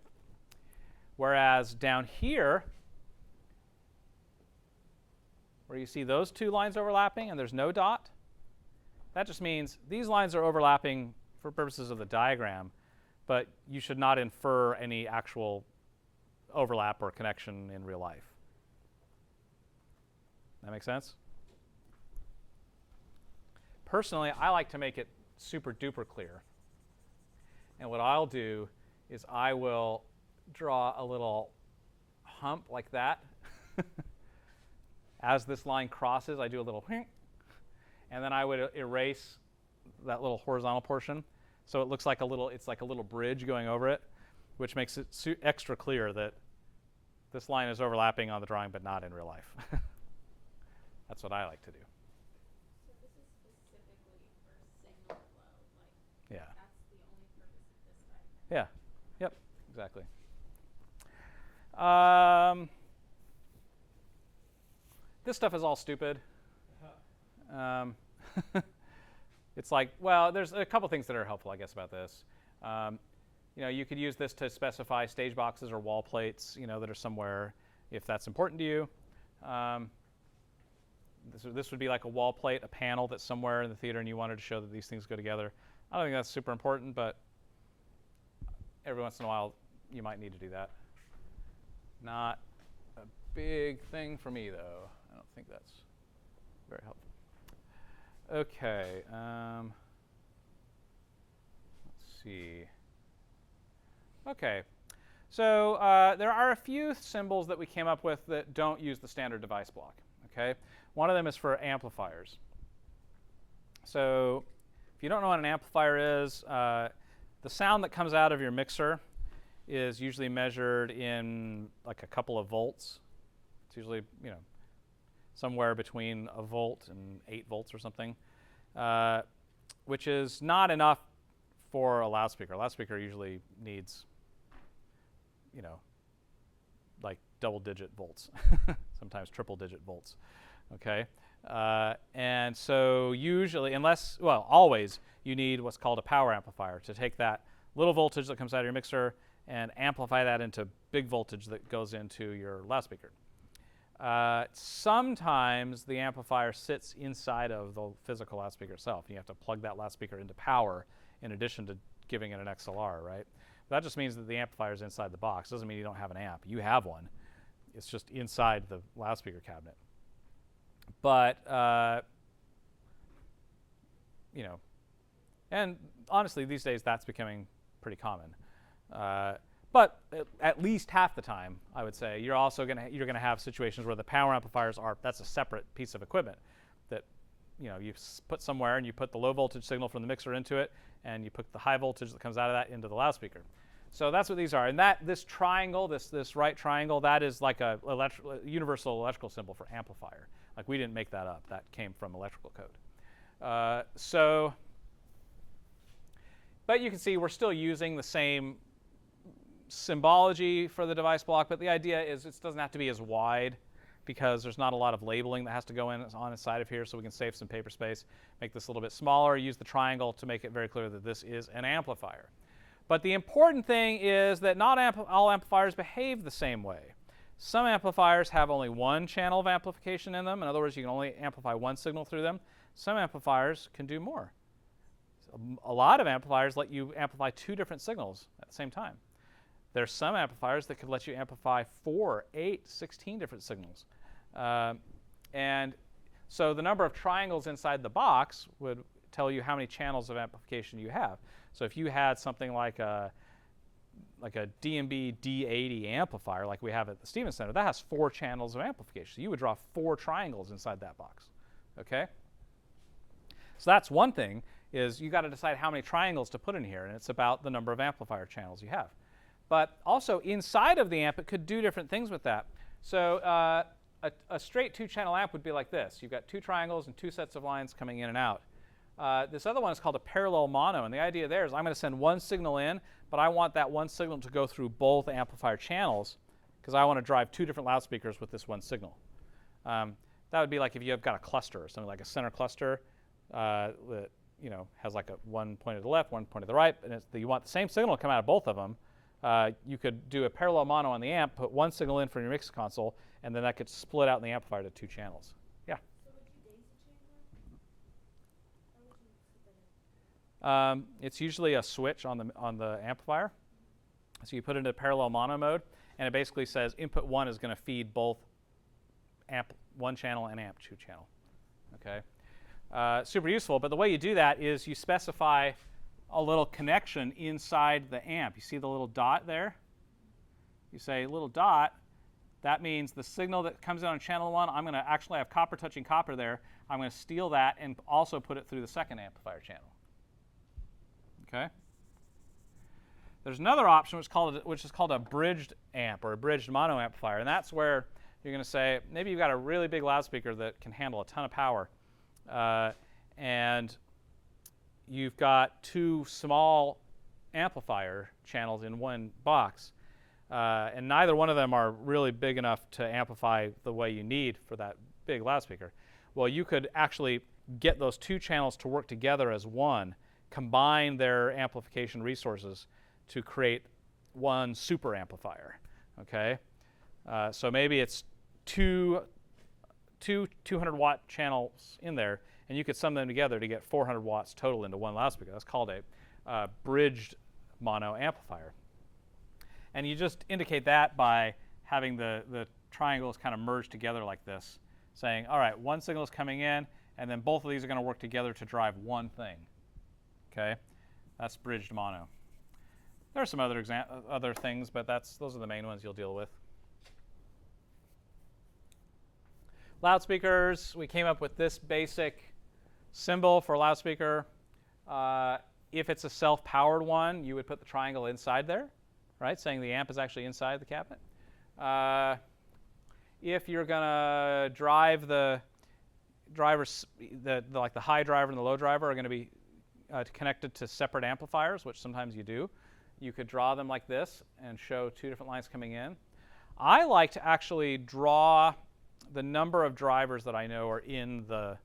Speaker 1: Whereas down here, where you see those 2 lines overlapping and there's no dot, that just means these lines are overlapping for purposes of the diagram, but you should not infer any actual overlap or connection in real life. That make sense? Personally, I like to make it super duper clear. And what I'll do is I will draw a little hump like that as this line crosses, I do a little and then I would erase that little horizontal portion. So it looks like it's like a little bridge going over it, which makes it extra clear that this line is overlapping on the drawing, but not in real life. That's what I like to do.
Speaker 4: So this is specifically for signal flow, like
Speaker 1: Yeah.
Speaker 4: that's the only purpose of this diagram.
Speaker 1: Yeah. Yep. Exactly. This stuff is all stupid. It's like, well, there's a couple things that are helpful, I guess, about this. You could use this to specify stage boxes or wall plates, that are somewhere, if that's important to you. This would be like a wall plate, a panel that's somewhere in the theater, and you wanted to show that these things go together. I don't think that's super important, but every once in a while, you might need to do that. Not a big thing for me, though. I don't think that's very helpful. Okay. Let's see. Okay. So there are a few symbols that we came up with that don't use the standard device block. Okay. One of them is for amplifiers. So if you don't know what an amplifier is, the sound that comes out of your mixer is usually measured in like a couple of volts. It's usually, somewhere between a volt and 8 volts or something, which is not enough for a loudspeaker. A loudspeaker usually needs, like double-digit volts, sometimes triple-digit volts. Okay, and so usually, always, you need what's called a power amplifier to take that little voltage that comes out of your mixer and amplify that into big voltage that goes into your loudspeaker. Sometimes the amplifier sits inside of the physical loudspeaker itself. You have to plug that loudspeaker into power in addition to giving it an XLR, right? That just means that the amplifier is inside the box. Doesn't mean you don't have an amp. You have one. It's just inside the loudspeaker cabinet. But, and honestly, these days that's becoming pretty common. But at least half the time, I would say, you're gonna have situations where the power amplifiers that's a separate piece of equipment that you put somewhere, and you put the low voltage signal from the mixer into it, and you put the high voltage that comes out of that into the loudspeaker. So that's what these are. And this triangle, this right triangle, that is like a universal electrical symbol for amplifier. Like, we didn't make that up. That came from electrical code. But you can see we're still using the same symbology for the device block, but the idea is it doesn't have to be as wide because there's not a lot of labeling that has to go on inside of here, so we can save some paper space, make this a little bit smaller, use the triangle to make it very clear that this is an amplifier. But the important thing is that not all amplifiers behave the same way. Some amplifiers have only one channel of amplification in them. In other words, you can only amplify one signal through them. Some amplifiers can do more. A lot of amplifiers let you amplify 2 different signals at the same time. There's some amplifiers that could let you amplify 4, 8, 16 different signals. And so the number of triangles inside the box would tell you how many channels of amplification you have. So if you had something like a DMB D80 amplifier like we have at the Stevens Center, that has 4 channels of amplification. So you would draw 4 triangles inside that box. Okay? So that's one thing, is you got to decide how many triangles to put in here, and it's about the number of amplifier channels you have. But also inside of the amp, it could do different things with that. So a straight 2-channel amp would be like this. You've got 2 triangles and 2 sets of lines coming in and out. This other one is called a parallel mono, and the idea there is I'm going to send one signal in, but I want that one signal to go through both amplifier channels because I want to drive 2 different loudspeakers with this one signal. That would be like if you've got a cluster, something like a center cluster that has like one point to the left, one point to the right, and you want the same signal to come out of both of them. You could do a parallel mono on the amp, put one signal in from your mix console, and then that could split out in the amplifier to 2 channels. Yeah?
Speaker 3: So would you daisy chain that? Or would you put that in?
Speaker 1: It's usually a switch on the amplifier. So you put it into parallel mono mode, and it basically says input 1 is going to feed both amp 1 channel and amp 2 channel. Okay? Super useful, but the way you do that is you specify a little connection inside the amp. You see the little dot there? You say little dot, That means the signal that comes in on channel 1, I'm going to actually have copper touching copper there. I'm going to steal that and also put it through the second amplifier channel. Okay? There's another option which is called a bridged amp or a bridged mono amplifier, and that's where you're going to say maybe you've got a really big loudspeaker that can handle a ton of power, and you've got two small amplifier channels in one box, and neither one of them are really big enough to amplify the way you need for that big loudspeaker. Well, you could actually get those two channels to work together as one, combine their amplification resources to create one super amplifier. Okay, so maybe it's two 200-watt channels in there, and you could sum them together to get 400 watts total into one loudspeaker. That's called a bridged mono amplifier. And you just indicate that by having the triangles kind of merge together like this, saying, all right, one signal is coming in, and then both of these are going to work together to drive one thing. Okay, that's bridged mono. There are some other things, but those are the main ones you'll deal with. Loudspeakers, we came up with this basic symbol for a loudspeaker. If it's a self-powered one, you would put the triangle inside there, right, saying the amp is actually inside the cabinet. If you're going to drive the drivers, like the high driver and the low driver are going to be connected to separate amplifiers, which sometimes you do. You could draw them like this and show two different lines coming in. I like to actually draw the number of drivers that I know are in the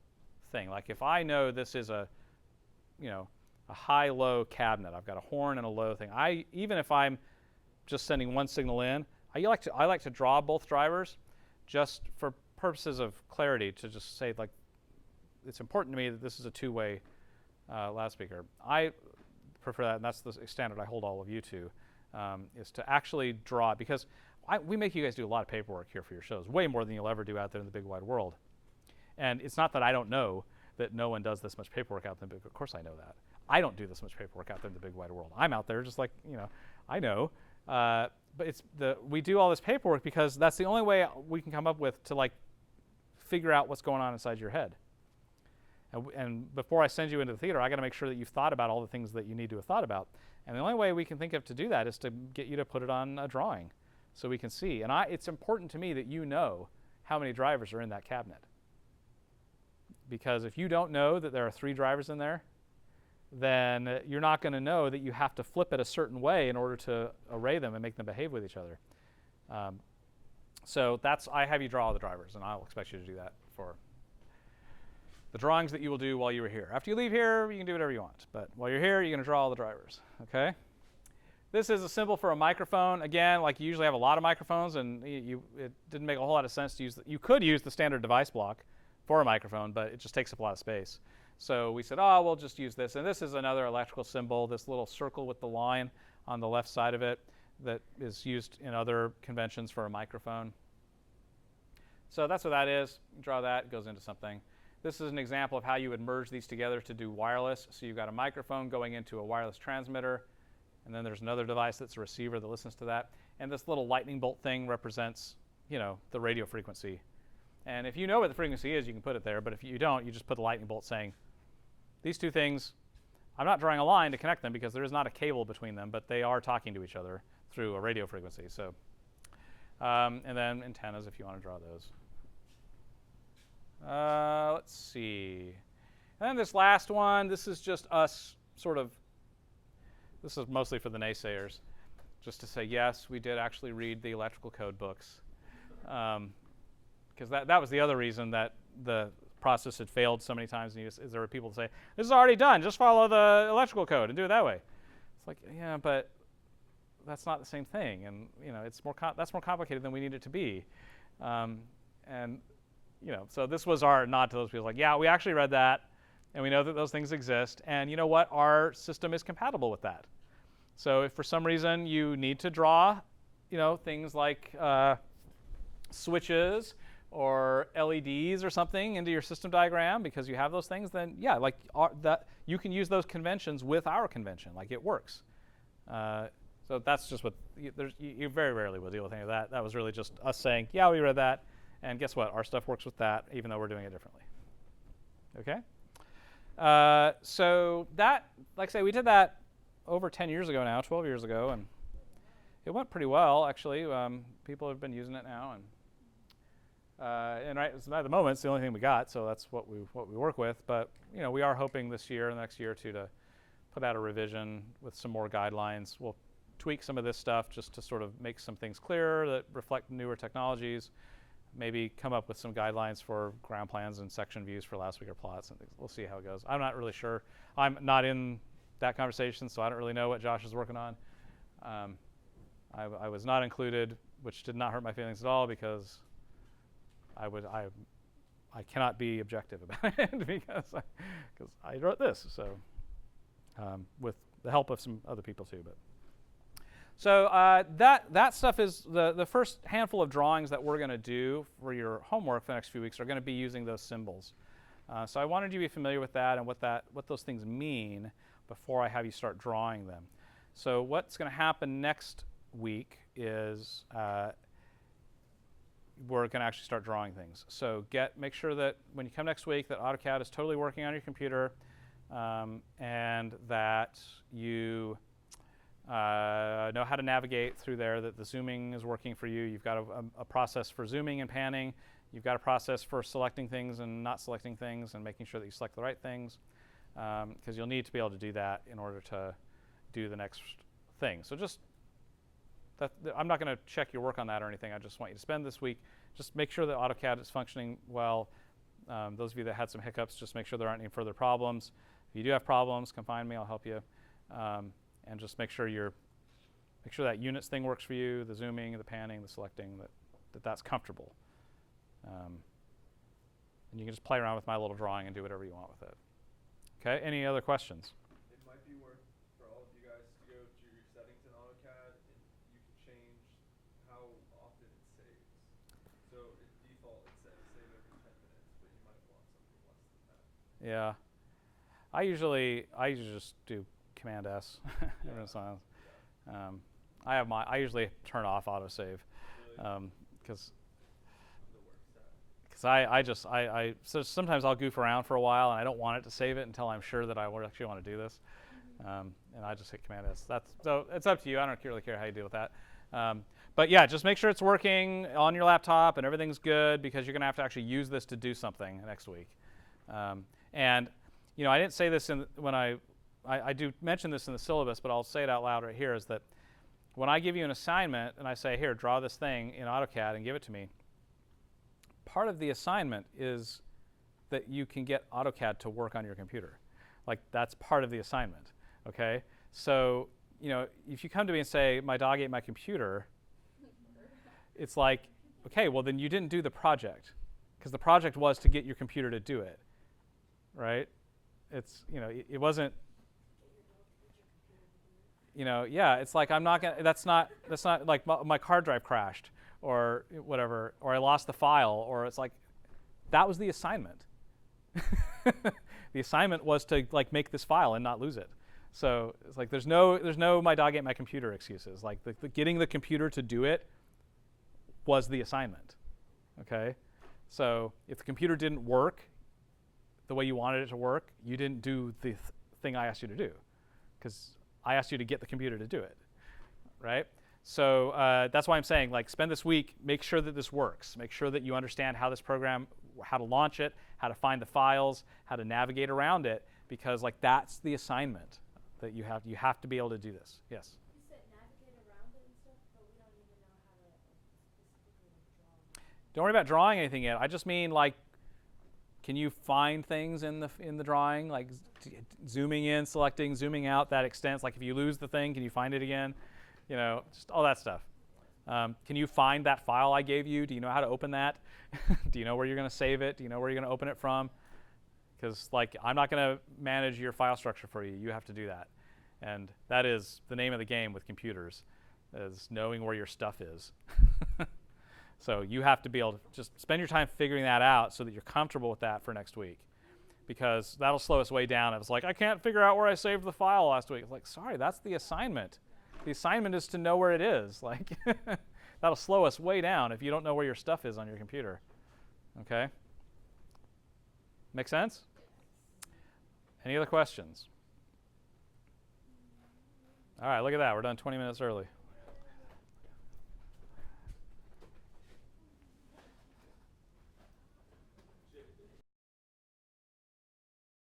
Speaker 1: thing. Like if I know this is a high-low cabinet, I've got a horn and a low thing. Even if I'm just sending one signal in, I like to draw both drivers just for purposes of clarity, to just say, like, it's important to me that this is a two-way loudspeaker. I prefer that, and that's the standard I hold all of you to, is to actually draw it, because we make you guys do a lot of paperwork here for your shows, way more than you'll ever do out there in the big wide world. And it's not that I don't know that no one does this much paperwork out there. Of course I know that. I don't do this much paperwork out there in the big wide world. I'm out there just like, I know. But we do all this paperwork because that's the only way we can come up with to, like, figure out what's going on inside your head. And before I send you into the theater, I got to make sure that you've thought about all the things that you need to have thought about. And the only way we can think of to do that is to get you to put it on a drawing so we can see. And it's important to me that you know how many drivers are in that cabinet. Because if you don't know that there are 3 drivers in there, then you're not going to know that you have to flip it a certain way in order to array them and make them behave with each other. So I have you draw all the drivers, and I'll expect you to do that for the drawings that you will do while you are here. After you leave here, you can do whatever you want. But while you're here, you're going to draw all the drivers. Okay? This is a symbol for a microphone. Again, like you usually have a lot of microphones, and it didn't make a whole lot of sense to use. You could use the standard device block for a microphone, but it just takes up a lot of space. So we said, we'll just use this. And this is another electrical symbol, this little circle with the line on the left side of it that is used in other conventions for a microphone. So that's what that is. You draw that, it goes into something. This is an example of how you would merge these together to do wireless. So you've got a microphone going into a wireless transmitter, and then there's another device that's a receiver that listens to that. And this little lightning bolt thing represents, the radio frequency. And if you know what the frequency is, you can put it there. But if you don't, you just put the lightning bolt saying, these two things, I'm not drawing a line to connect them because there is not a cable between them, but they are talking to each other through a radio frequency. So, and then antennas if you want to draw those. Let's see. And then this last one, this is just us this is mostly for the naysayers, just to say, yes, we did actually read the electrical code books. Because that was the other reason that the process had failed so many times. And there were people that say, this is already done, just follow the electrical code and do it that way. It's like, yeah, but that's not the same thing. And that's more complicated than we need it to be. So this was our nod to those people. Like, yeah, we actually read that, and we know that those things exist. And you know what? Our system is compatible with that. So if for some reason you need to draw, things like switches or LEDs or something into your system diagram because you have those things, then yeah, like that you can use those conventions with our convention. Like, it works. So that's just what, you very rarely will deal with any of that. That was really just us saying, yeah, we read that, and guess what? Our stuff works with that, even though we're doing it differently. Okay? So that, like I say, we did that over 10 years ago now, 12 years ago, and it went pretty well, actually. People have been using it now, and right at the moment, it's the only thing we got, so that's what we work with. But we are hoping this year, the next year or two, to put out a revision with some more guidelines. We'll tweak some of this stuff just to sort of make some things clearer that reflect newer technologies. Maybe come up with some guidelines for ground plans and section views for loudspeaker plots and things. We'll see how it goes. I'm not really sure. I'm not in that conversation, so I don't really know what Josh is working on. I was not included, which did not hurt my feelings at all, because I cannot be objective about it because I wrote this. So with the help of some other people too, but. So that stuff is the first handful of drawings that we're going to do for your homework for the next few weeks are going to be using those symbols. So I wanted you to be familiar with that and what those things mean before I have you start drawing them. So what's going to happen next week is we're going to actually start drawing things. So make sure that when you come next week that AutoCAD is totally working on your computer, and that you know how to navigate through there, that the zooming is working for you. You've got a process for zooming and panning. You've got a process for selecting things and not selecting things and making sure that you select the right things, because you'll need to be able to do that in order to do the next thing. So I'm not going to check your work on that or anything. I just want you to spend this week, just make sure that AutoCAD is functioning well. Those of you that had some hiccups, just make sure there aren't any further problems. If you do have problems, come find me. I'll help you. And just make sure that units thing works for you, the zooming, the panning, the selecting, that's comfortable. And you can just play around with my little drawing and do whatever you want with it. Okay, any other questions?
Speaker 2: It might be worth for all of you guys to go to your settings in AutoCAD, and you can change how often it saves. So at default it says save every 10 minutes, but you might want something less than that.
Speaker 1: Yeah. I usually just do Command S. Everyone's silent. I usually turn off autosave, because so sometimes I'll goof around for a while and I don't want it to save it until I'm sure that I actually want to do this, and I just hit Command S. So it's up to you. I don't really care how you deal with that. But yeah, just make sure it's working on your laptop and everything's good, because you're going to have to actually use this to do something next week. And I didn't say this when I do mention this in the syllabus, but I'll say it out loud right here, is that when I give you an assignment and I say, here, draw this thing in AutoCAD and give it to me, part of the assignment is that you can get AutoCAD to work on your computer. Like, that's part of the assignment, okay? So, if you come to me and say, my dog ate my computer, it's like, okay, well, then you didn't do the project, because the project was to get your computer to do it, right? It's, it wasn't, yeah, it's like, I'm not gonna, that's not like my hard drive crashed or whatever, or I lost the file, or it's like, that was the assignment. The assignment was to make this file and not lose it. So it's like, there's no my dog ate my computer excuses. Like getting the computer to do it was the assignment, okay? So if the computer didn't work the way you wanted it to work, you didn't do the thing I asked you to do, because I asked you to get the computer to do it, right? So that's why I'm saying, spend this week, make sure that this works. Make sure that you understand how this program, how to launch it, how to find the files, how to navigate around it, because that's the assignment that you have to be able to do this. Yes?
Speaker 3: You said navigate around it and stuff, but we don't even know how to specifically draw.
Speaker 1: Don't worry about drawing anything yet. I just mean, can you find things in the drawing, zooming in, selecting, zooming out, that extents. If you lose the thing, can you find it again? Just all that stuff. Can you find that file I gave you? Do you know how to open that? Do you know where you're going to save it? Do you know where you're going to open it from? Because I'm not going to manage your file structure for you. You have to do that. And that is the name of the game with computers, is knowing where your stuff is. So you have to be able to just spend your time figuring that out so that you're comfortable with that for next week, because that'll slow us way down. If it's I can't figure out where I saved the file last week. It's sorry, that's the assignment. The assignment is to know where it is. Like, that'll slow us way down if you don't know where your stuff is on your computer. Okay? Make sense? Any other questions? All right, look at that. We're done 20 minutes early.